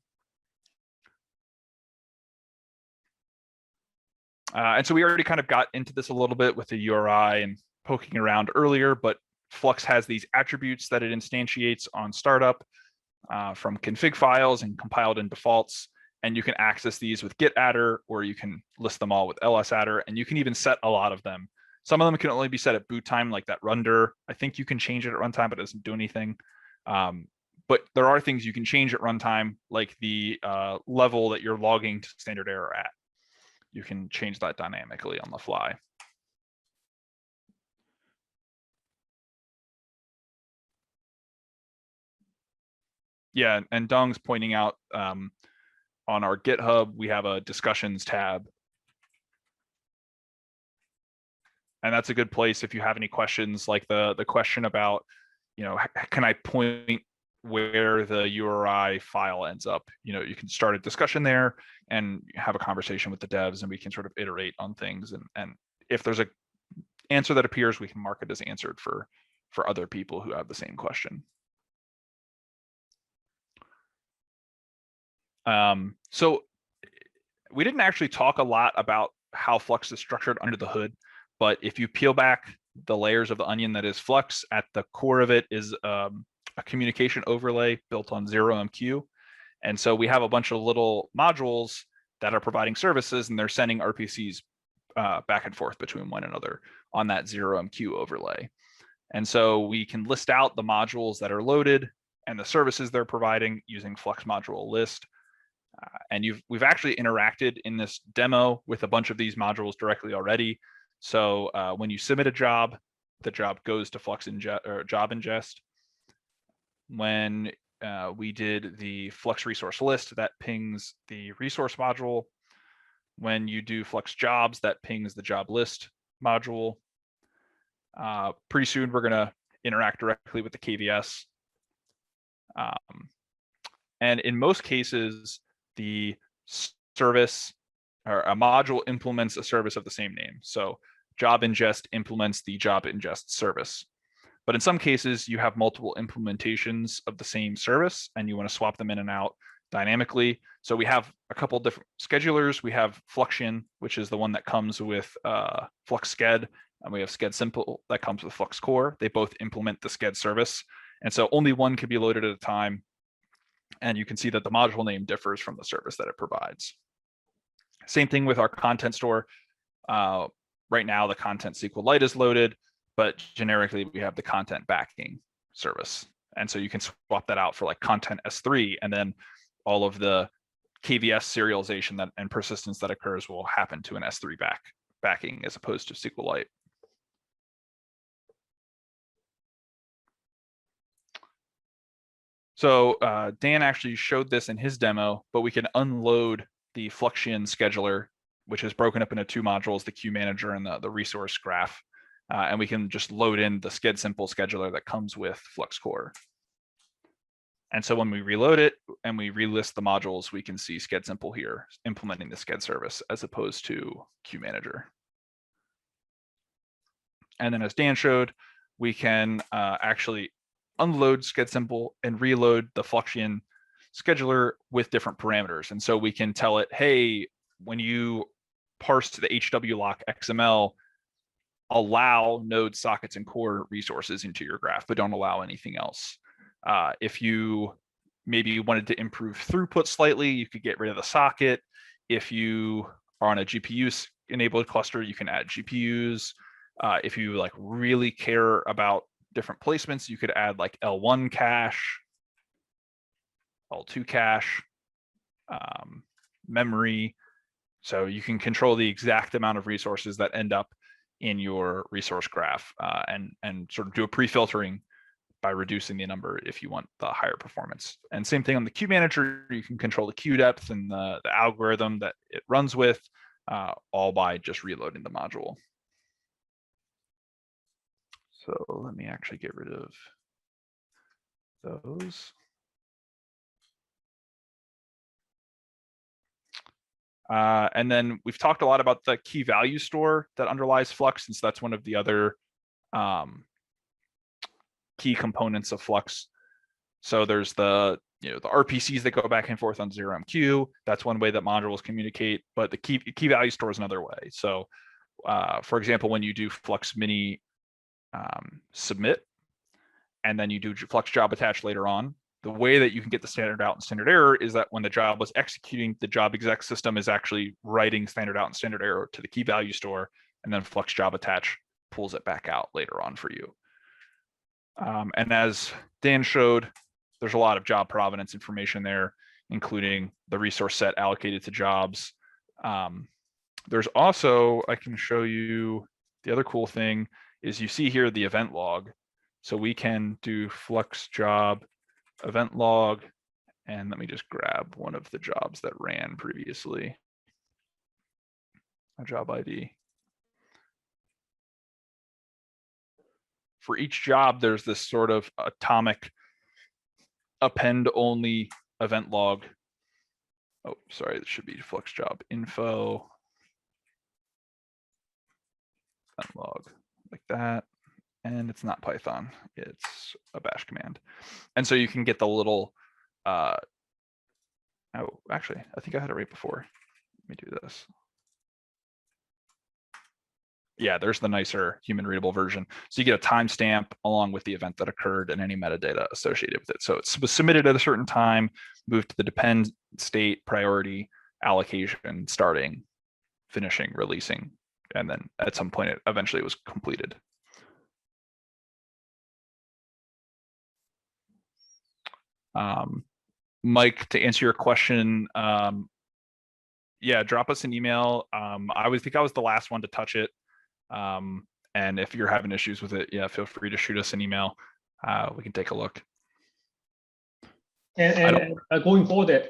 And so we already kind of got into this a little bit with the URI and poking around earlier, but Flux has these attributes that it instantiates on startup from config files and compiled in defaults. And you can access these with git adder, or you can list them all with ls adder, and you can even set a lot of them. Some of them can only be set at boot time, like that rundir. I think you can change it at runtime, but it doesn't do anything. But there are things you can change at runtime, like the level that you're logging to standard error at. You can change that dynamically on the fly. Yeah, and Dong's pointing out on our GitHub, we have a discussions tab. And that's a good place if you have any questions, like the question about, can I point where the URI file ends up? You can start a discussion there and have a conversation with the devs, and we can sort of iterate on things. And if there's a answer that appears, we can mark it as answered for other people who have the same question. So we didn't actually talk a lot about how Flux is structured under the hood, but if you peel back the layers of the onion that is Flux, at the core of it is a communication overlay built on 0MQ. And so we have a bunch of little modules that are providing services, and they're sending RPCs back and forth between one another on that 0MQ overlay. And so we can list out the modules that are loaded and the services they're providing using Flux module list. And we've actually interacted in this demo with a bunch of these modules directly already. So when you submit a job, the job goes to Flux Job Ingest. When we did the Flux resource list, that pings the resource module. When you do Flux jobs, that pings the job list module. Pretty soon, we're going to interact directly with the KVS. And in most cases, the service or a module implements a service of the same name. So job ingest implements the job ingest service. But in some cases, you have multiple implementations of the same service, and you want to swap them in and out dynamically. So we have a couple different schedulers. We have Fluxion, which is the one that comes with Flux Sched, and we have Sched Simple that comes with Flux Core. They both implement the Sched service. And so only one can be loaded at a time. And you can see that the module name differs from the service that it provides. Same thing with our content store. Right now, the content SQLite is loaded, but generically we have the content backing service. And so you can swap that out for like content S3, and then all of the KVS serialization and persistence that occurs will happen to an S3 backing as opposed to SQLite. So Dan actually showed this in his demo, but we can unload the Fluxion scheduler, which is broken up into two modules, the queue manager and the resource graph. And we can just load in the Sched Simple scheduler that comes with Flux Core. And so when we reload it and we relist the modules, we can see Sched Simple here implementing the Sched service as opposed to queue manager. And then as Dan showed, we can actually unload Sched Simple and reload the Fluxion scheduler with different parameters. And so we can tell it, hey, when you parse to the HWLock XML, allow node sockets and core resources into your graph, but don't allow anything else. If you maybe wanted to improve throughput slightly, you could get rid of the socket. If you are on a GPU enabled cluster, you can add GPUs. If you like really care about different placements, you could add like L1 cache, L2 cache, memory. So you can control the exact amount of resources that end up in your resource graph and sort of do a pre-filtering by reducing the number if you want the higher performance. And same thing on the queue manager, you can control the queue depth and the algorithm that it runs with, all by just reloading the module. So let me actually get rid of those. And then we've talked a lot about the key value store that underlies Flux, since that's one of the other key components of Flux. So there's the RPCs that go back and forth on 0MQ. That's one way that modules communicate, but the key value store is another way. So for example, when you do Flux Mini submit, and then you do Flux job attach later on, the way that you can get the standard out and standard error is that when the job was executing, the job exec system is actually writing standard out and standard error to the key value store, and then Flux job attach pulls it back out later on for you. And as Dan showed, there's a lot of job provenance information there, including the resource set allocated to jobs. There's also, I can show you the other cool thing is you see here the event log. So we can do Flux job event log And let me just grab one of the jobs that ran previously. A job ID. For each job, there's this sort of atomic append only event log. Oh, sorry, this should be Flux Job Info event log, like that. And it's not Python, it's a bash command. And so you can get the little, oh, actually, I think I had it right before. Let me do this. Yeah, there's the nicer human readable version. So you get a timestamp along with the event that occurred and any metadata associated with it. So it was submitted at a certain time, moved to the depend state, priority, allocation, starting, finishing, releasing, and then at some point it eventually was completed. Mike, to answer your question, yeah, drop us an email. I think I was the last one to touch it. And if you're having issues with it, yeah, feel free to shoot us an email. We can take a look. And going forward, that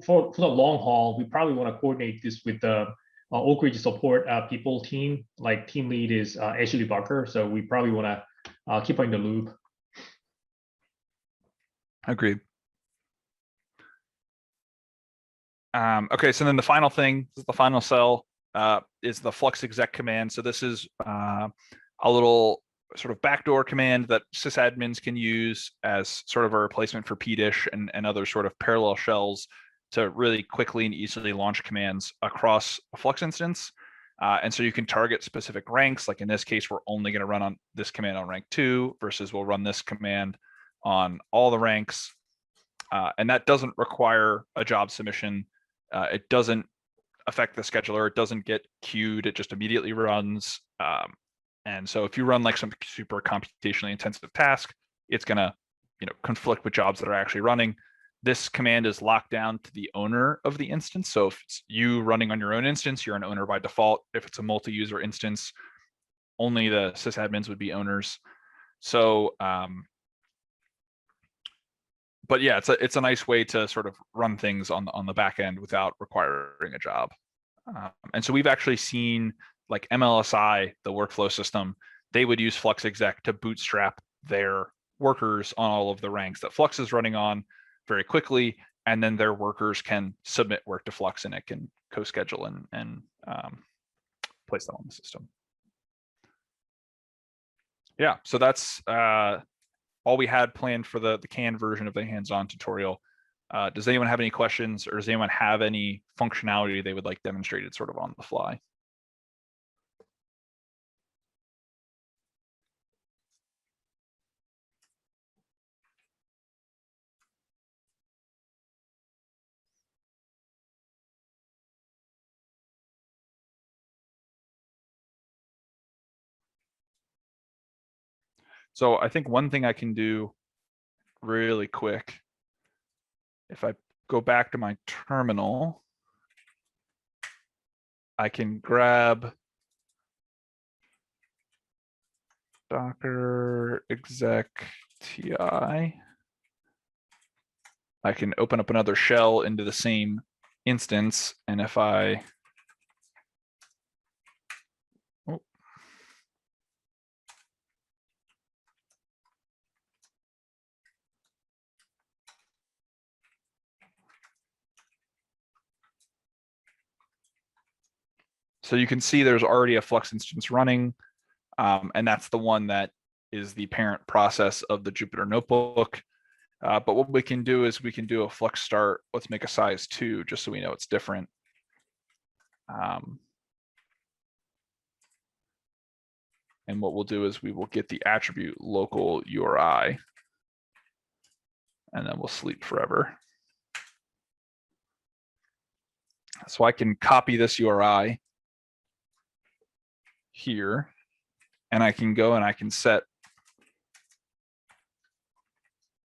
for the long haul, we probably want to coordinate this with the Oak Ridge support people team. Like team lead is Ashley Barker, so we probably want to keep her in the loop. Agreed. Okay, so then the final thing, this is the final cell, is the Flux Exec command. So this is a little sort of backdoor command that sysadmins can use as sort of a replacement for pdish and other sort of parallel shells to really quickly and easily launch commands across a Flux instance. And so you can target specific ranks. Like in this case, we're only going to run on this command on rank 2 versus we'll run this command on all the ranks. And that doesn't require a job submission. It doesn't affect the scheduler. It doesn't get queued. It just immediately runs. And so if you run like some super computationally intensive task, it's going to conflict with jobs that are actually running. This command is locked down to the owner of the instance. So if it's you running on your own instance, you're an owner by default. If it's a multi-user instance, only the sysadmins would be owners. So, but yeah, it's a nice way to sort of run things on the back end without requiring a job. And so we've actually seen like MLSI, the workflow system, they would use Flux Exec to bootstrap their workers on all of the ranks that Flux is running on very quickly, and then their workers can submit work to Flux and it can co-schedule and place them on the system. Yeah, so that's all we had planned for the canned version of the hands-on tutorial. Does anyone have any questions, or does anyone have any functionality they would like demonstrated sort of on the fly? So I think one thing I can do really quick, if I go back to my terminal, I can grab Docker exec ti. I can open up another shell into the same instance, and if I so you can see there's already a Flux instance running, and that's the one that is the parent process of the Jupyter Notebook. But what we can do is we can do a Flux Start. Let's make a size 2 just so we know it's different. And what we'll do is we will get the attribute local URI, and then we'll sleep forever. So I can copy this URI here, and I can go and I can set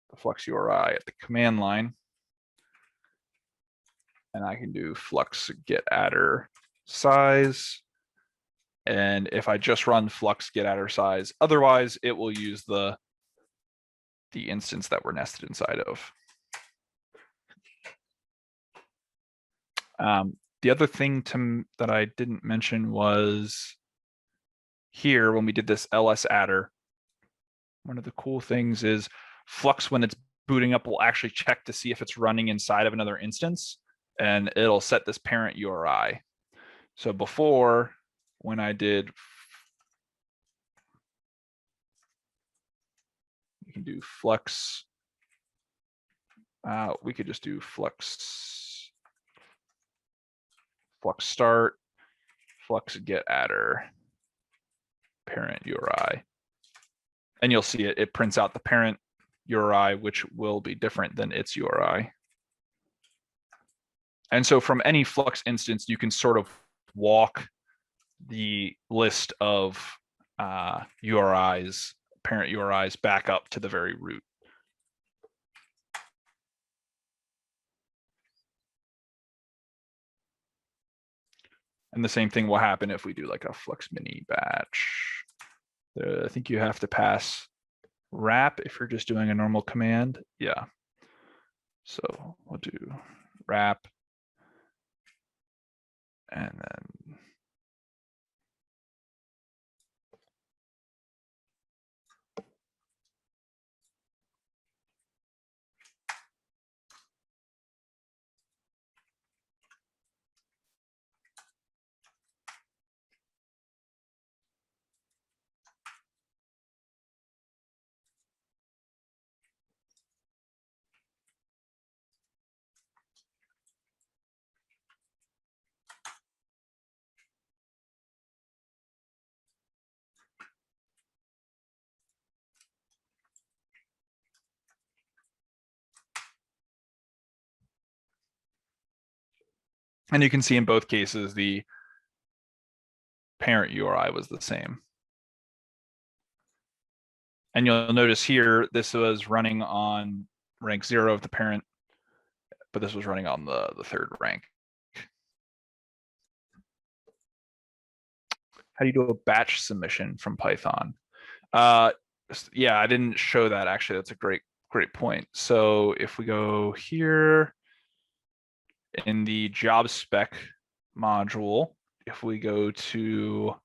the Flux URI at the command line, and I can do Flux get adder size. And if I just run Flux get adder size, otherwise it will use the instance that we're nested inside of. The other thing that I didn't mention was here when we did this ls adder. One of the cool things is Flux, when it's booting up, will actually check to see if it's running inside of another instance, and it'll set this parent URI. So before, when I did, we can do Flux. We could just do Flux Start, Flux get adder, parent URI. And you'll see it prints out the parent URI, which will be different than its URI. And so from any Flux instance, you can sort of walk the list of URIs, parent URIs, back up to the very root. And the same thing will happen if we do like a Flux Mini batch. I think you have to pass wrap if you're just doing a normal command. Yeah. So we'll do wrap. And then and you can see in both cases, the parent URI was the same. And you'll notice here, this was running on rank 0 of the parent, but this was running on the third rank. How do you do a batch submission from Python? Yeah, I didn't show that actually. That's a great point. So if we go here in the job spec module, if we go to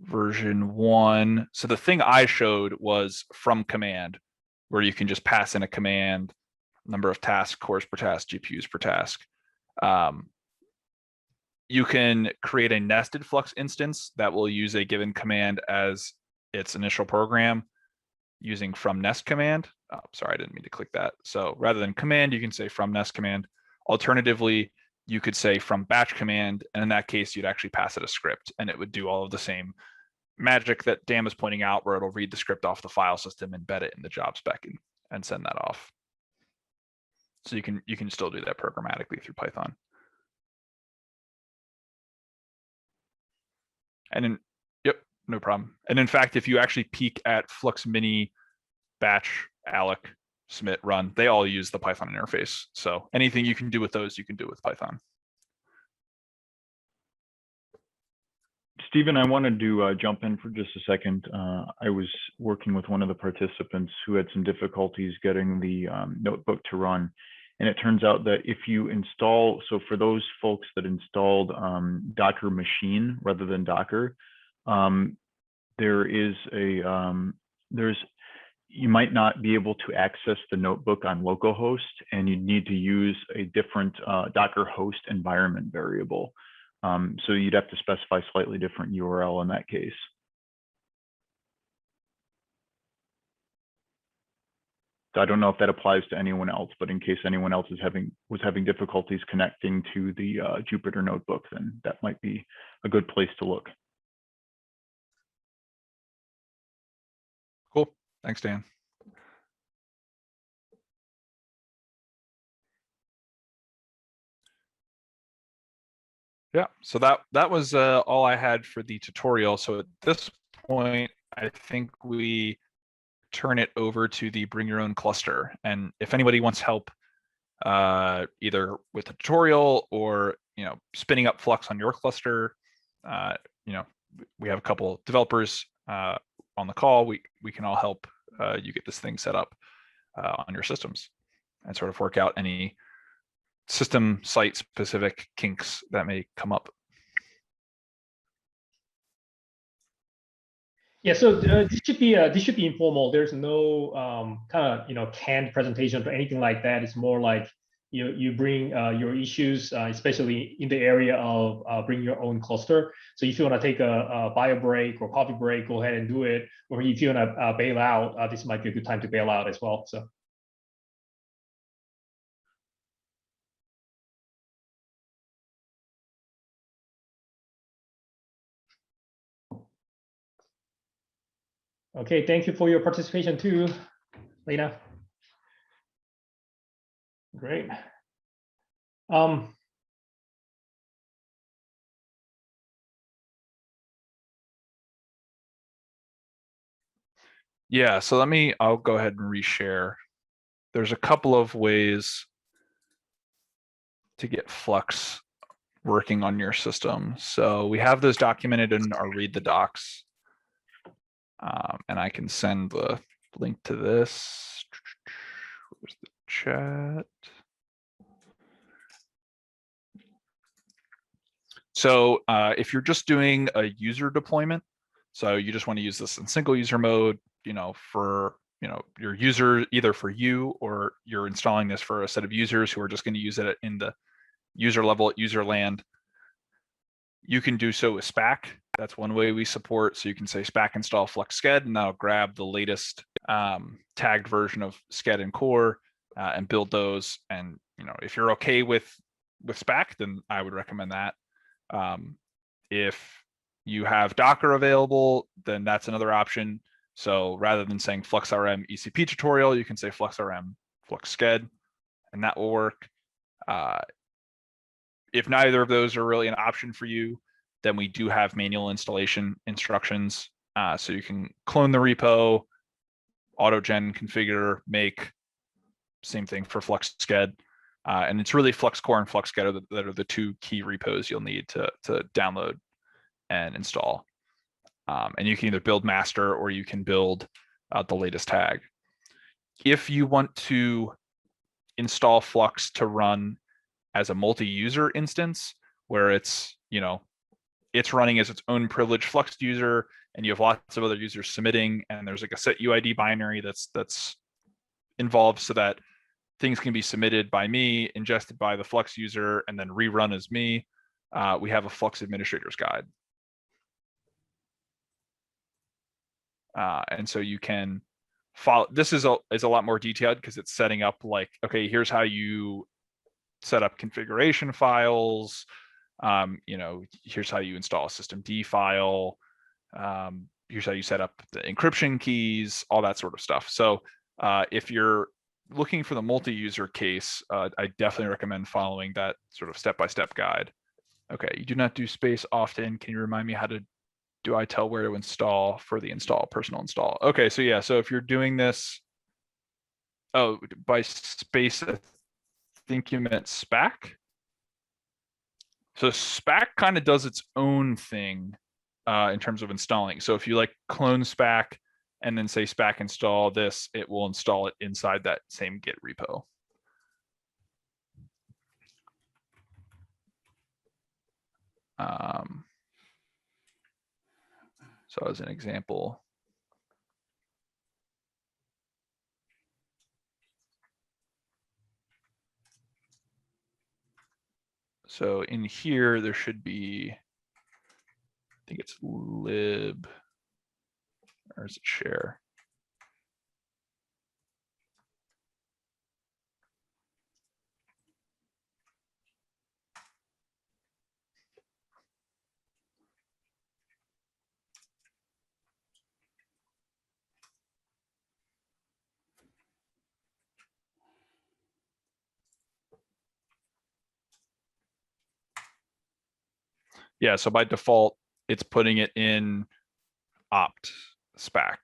version 1, so the thing I showed was from command, where you can just pass in a command, number of tasks, cores per task, GPUs per task. You can create a nested Flux instance that will use a given command as its initial program using from nest command. Oh, sorry, I didn't mean to click that. So rather than command, you can say from nest command. Alternatively, you could say from batch command, and in that case, you'd actually pass it a script, and it would do all of the same magic that Dan is pointing out, where it'll read the script off the file system, embed it in the job spec, and send that off. So you can still do that programmatically through Python. And in, yep, no problem. And in fact, if you actually peek at Flux Mini, Batch, Alloc, Submit, Run, they all use the Python interface. So anything you can do with those, you can do with Python. Stephen, I wanted to jump in for just a second. I was working with one of the participants who had some difficulties getting the notebook to run. And it turns out that if you install, so for those folks that installed Docker machine rather than Docker, there is you might not be able to access the notebook on localhost, and you need to use a different Docker host environment variable. So you'd have to specify slightly different URL in that case. So I don't know if that applies to anyone else, but in case anyone else was having difficulties connecting to the Jupyter notebook, then that might be a good place to look. Cool. Thanks, Dan. Yeah, so that was all I had for the tutorial. So at this point, I think we turn it over to the bring your own cluster. And if anybody wants help either with the tutorial or spinning up Flux on your cluster, we have a couple developers on the call. We can all help you get this thing set up on your systems and sort of work out any system site specific kinks that may come up. Yeah, so this should be informal. There's no kind of canned presentation or anything like that. It's more like you bring your issues, especially in the area of bring your own cluster. So if you want to take a bio break or coffee break, go ahead and do it. Or if you want to bail out, this might be a good time to bail out as well. So. Okay, thank you for your participation too, Lena. Great. Yeah, so I'll go ahead and reshare. There's a couple of ways to get Flux working on your system. So we have those documented in our read the docs. And I can send the link to this. Where's the chat? So if you're just doing a user deployment, so you just want to use this in single user mode, for your user, either for you or you're installing this for a set of users who are just going to use it in the user level at user land, you can do so with SPAC. That's one way we support. So you can say SPAC install Flux Sched, and that'll grab the latest tagged version of Sched and Core and build those. And if you're okay with SPAC, then I would recommend that. If you have Docker available, then that's another option. So rather than saying FluxRM ECP tutorial, you can say FluxRM Flux Sched, and that will work. If neither of those are really an option for you, then we do have manual installation instructions. So you can clone the repo, autogen, configure, make, same thing for Flux Sched. And it's really Flux Core and Flux Sched that are the two key repos you'll need to download and install. And you can either build master or you can build the latest tag. If you want to install Flux to run as a multi-user instance, where it's running as its own privileged Flux user, and you have lots of other users submitting, and there's like a set UID binary that's involved so that things can be submitted by me, ingested by the Flux user, and then rerun as me. We have a Flux administrator's guide. And so you can follow. This is a lot more detailed because it's setting up like, okay, here's how you set up configuration files. Here's how you install a systemd file. Here's how you set up the encryption keys, all that sort of stuff. So if you're looking for the multi-user case, I definitely recommend following that sort of step-by-step guide. Okay, you do not do space often. Can you remind me how to do I tell where to install for the personal install? Okay, so yeah, so if you're doing this, by space, I think you meant SPAC. So SPAC kind of does its own thing in terms of installing. So if you like clone SPAC and then say SPAC install this, it will install it inside that same Git repo. So as an example, so in here, there should be, I think it's lib, or is it share? Yeah, so by default, it's putting it in opt SPAC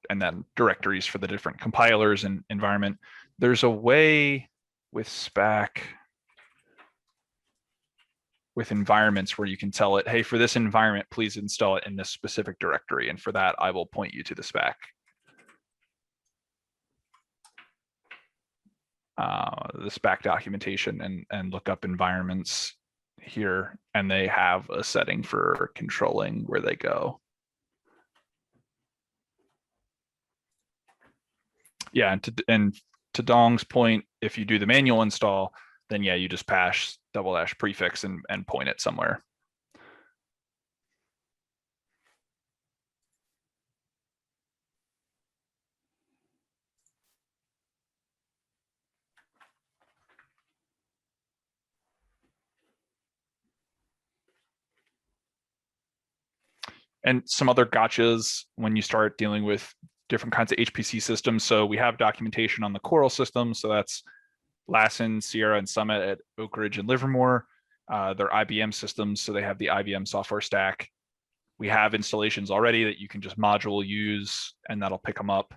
and then directories for the different compilers and environment. There's a way with SPAC with environments where you can tell it, hey, for this environment, please install it in this specific directory. And for that, I will point you to the SPAC. the spec documentation and look up environments here, and they have a setting for controlling where they go. Yeah, and to Dong's point, if you do the manual install, then yeah, you just pass -- prefix and point it somewhere. And some other gotchas when you start dealing with different kinds of HPC systems. So we have documentation on the Coral system. So that's Lassen, Sierra, and Summit at Oak Ridge and Livermore. They're IBM systems, so they have the IBM software stack. We have installations already that you can just module use, and that'll pick them up.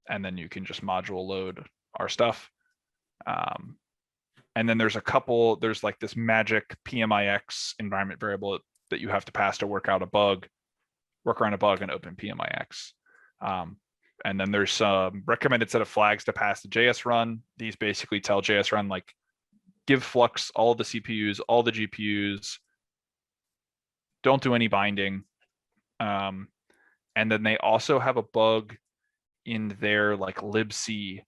And then you can just module load our stuff. And then there's there's like this magic PMIX environment variable that you have to pass to work around a bug and open PMIX. And then there's some recommended set of flags to pass the JS run. These basically tell JS run, like, give Flux all the CPUs, all the GPUs, don't do any binding. And then they also have a bug in their like libc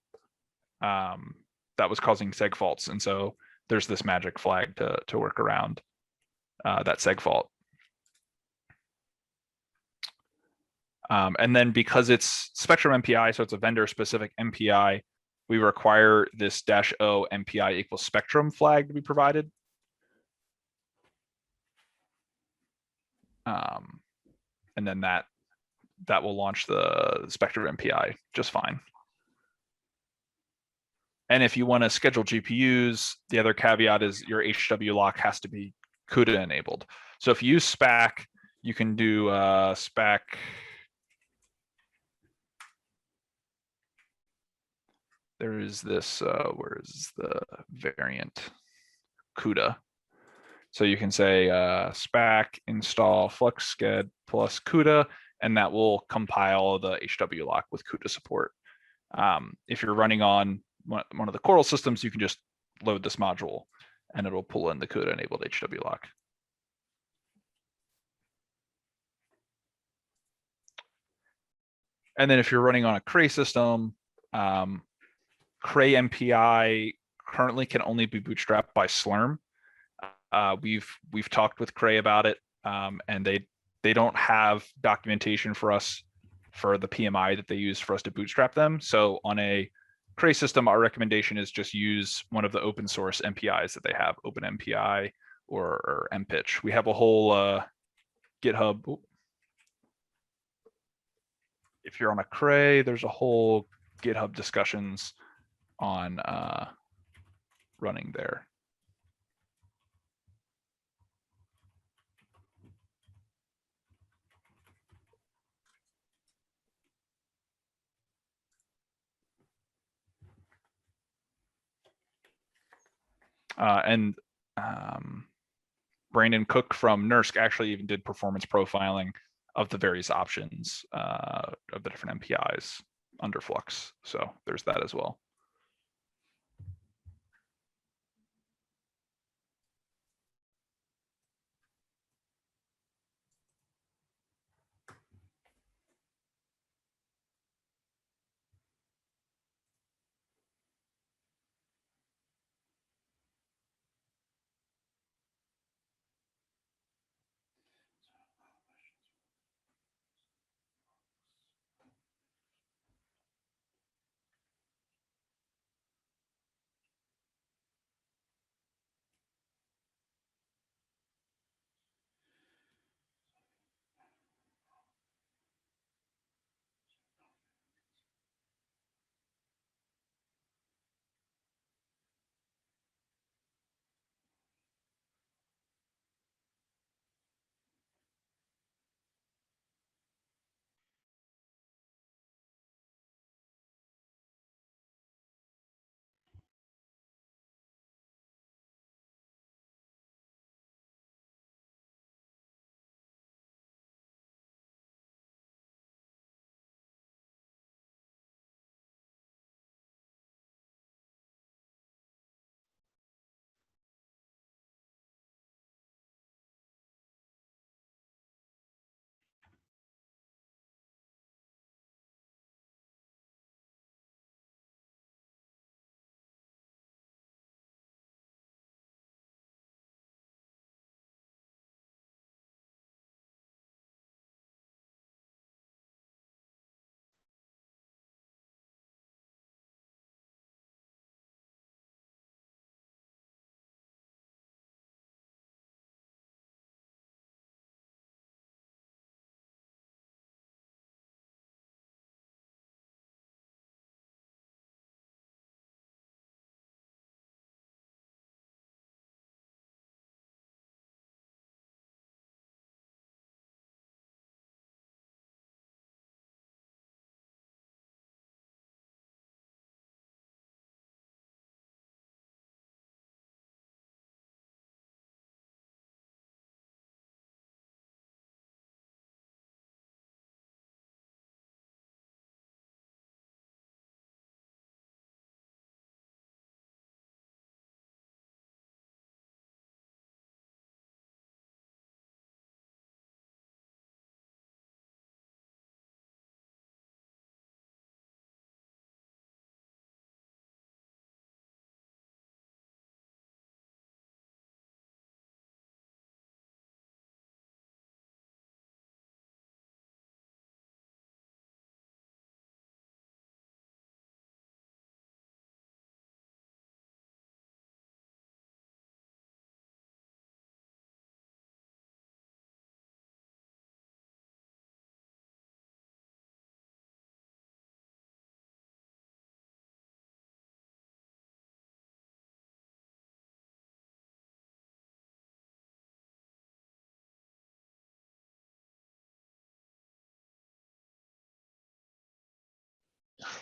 that was causing seg faults. And so there's this magic flag to work around that seg fault. And then because it's Spectrum MPI, so it's a vendor-specific MPI, we require this -O MPI equals Spectrum flag to be provided. And then that will launch the Spectrum MPI just fine. And if you want to schedule GPUs, the other caveat is your HW lock has to be CUDA enabled. So if you use SPAC, you can do SPAC. There is this, where is the variant? CUDA. So you can say SPAC install Flux Sched plus CUDA, and that will compile the HW lock with CUDA support. If you're running on one of the Coral systems, you can just load this module and it'll pull in the CUDA enabled HW lock. And then if you're running on a Cray system, Cray MPI currently can only be bootstrapped by Slurm. We've talked with Cray about it, and they don't have documentation for us for the PMI that they use for us to bootstrap them. So on a Cray system, our recommendation is just use one of the open source MPIs that they have, OpenMPI or MPitch. We have a whole GitHub. If you're on a Cray, there's a whole GitHub discussions on running there. And Brandon Cook from NERSC actually even did performance profiling of the various options of the different MPIs under Flux. So there's that as well.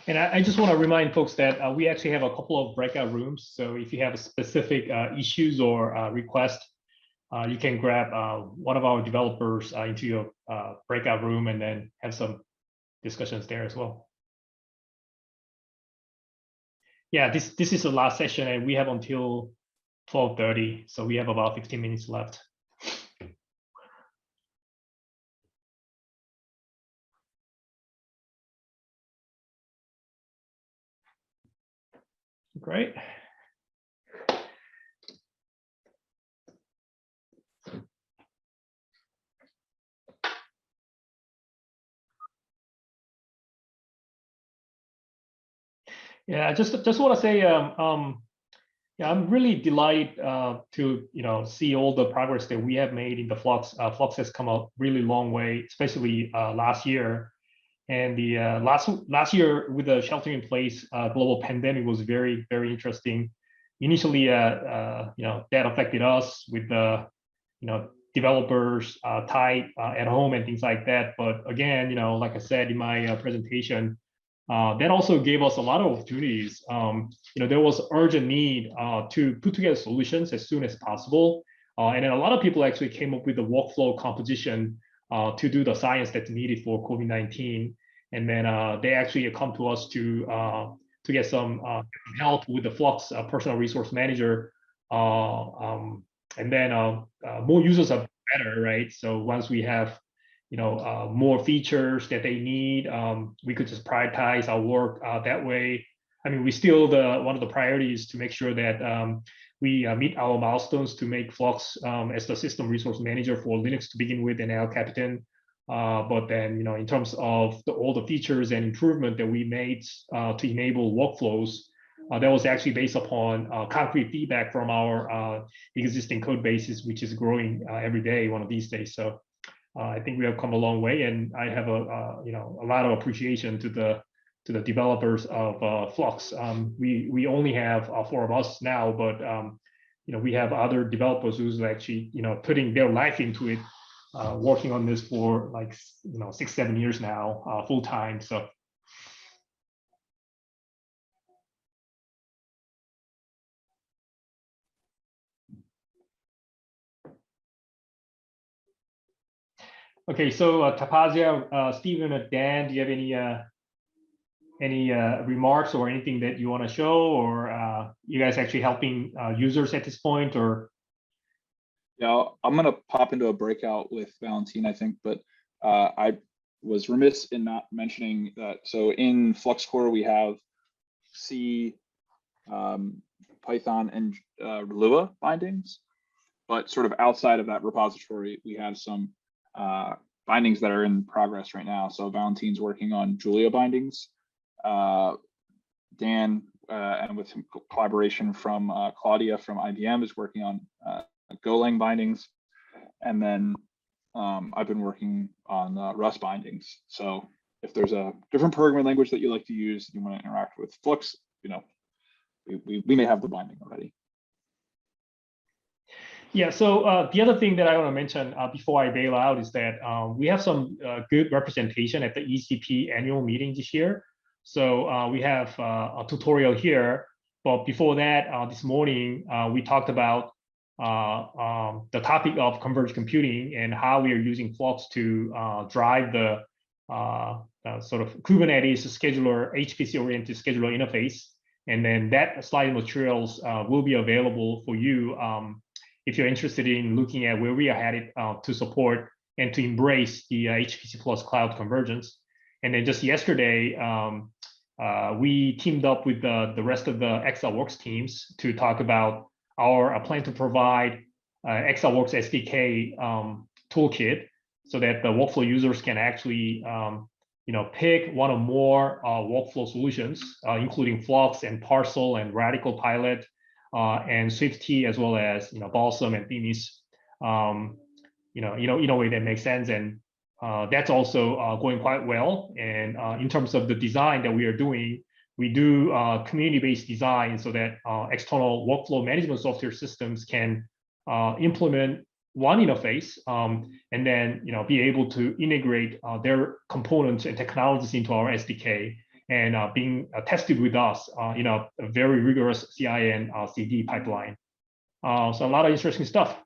And I just want to remind folks that we actually have a couple of breakout rooms. So if you have specific issues or requests, you can grab one of our developers into your breakout room and then have some discussions there as well. Yeah, this is the last session, and we have until 12:30, so we have about 15 minutes left. Great. Yeah, I just want to say, yeah, I'm really delighted to see all the progress that we have made in the Flux. Flux has come a really long way, especially last year. And the last year with the sheltering in place global pandemic was very, very interesting. Initially, that affected us with the developers tight at home and things like that. But again, like I said in my presentation, that also gave us a lot of opportunities. There was urgent need to put together solutions as soon as possible. And then a lot of people actually came up with the workflow composition to do the science that's needed for COVID-19. And then they actually come to us to get some help with the Flux Personal Resource Manager. And then more users are better, right? So once we have more features that they need, we could just prioritize our work that way. I mean, we still one of the priorities to make sure that we meet our milestones to make Flux as the system resource manager for Linux to begin with and El Capitan. But then, in terms of all the features and improvement that we made to enable workflows, that was actually based upon concrete feedback from our existing code bases, which is growing every day, one of these days. So I think we have come a long way, and I have a lot of appreciation to the developers of Flux. We only have 4 of us now, but we have other developers who's actually putting their life into it, working on this for like 6-7 years now, full time. So. Okay, so Tapazia, Stephen, Dan, do you have any remarks or anything that you want to show, or you guys actually helping users at this point, or? Yeah, I'm gonna pop into a breakout with Valentine, I think, but I was remiss in not mentioning that. So in Flux Core we have C, Python, and Lua bindings, but sort of outside of that repository, we have some bindings that are in progress right now. So Valentine's working on Julia bindings. Dan, and with some collaboration from Claudia from IBM, is working on Golang bindings. And then I've been working on Rust bindings. So if there's a different programming language that you like to use, you want to interact with Flux, we may have the binding already. Yeah, so the other thing that I want to mention before I bail out is that we have some good representation at the ECP annual meeting this year. So we have a tutorial here, but before that, this morning, we talked about the topic of converged computing and how we are using Flux to drive the sort of Kubernetes scheduler, HPC-oriented scheduler interface. And then that slide materials will be available for you if you're interested in looking at where we are headed to support and to embrace the HPC plus cloud convergence. And then just yesterday, we teamed up with the rest of the ExaWorks teams to talk about our plan to provide ExaWorks SDK toolkit so that the workflow users can actually pick one or more workflow solutions, including Flux and Parcel and Radical Pilot, and SwiftT, as well as Balsam and Themis, in a way that makes sense. And that's also going quite well. And in terms of the design that we are doing, we do community-based design so that external workflow management software systems can implement one interface and then be able to integrate their components and technologies into our SDK. and being tested with us in a very rigorous CI and CD pipeline. So a lot of interesting stuff.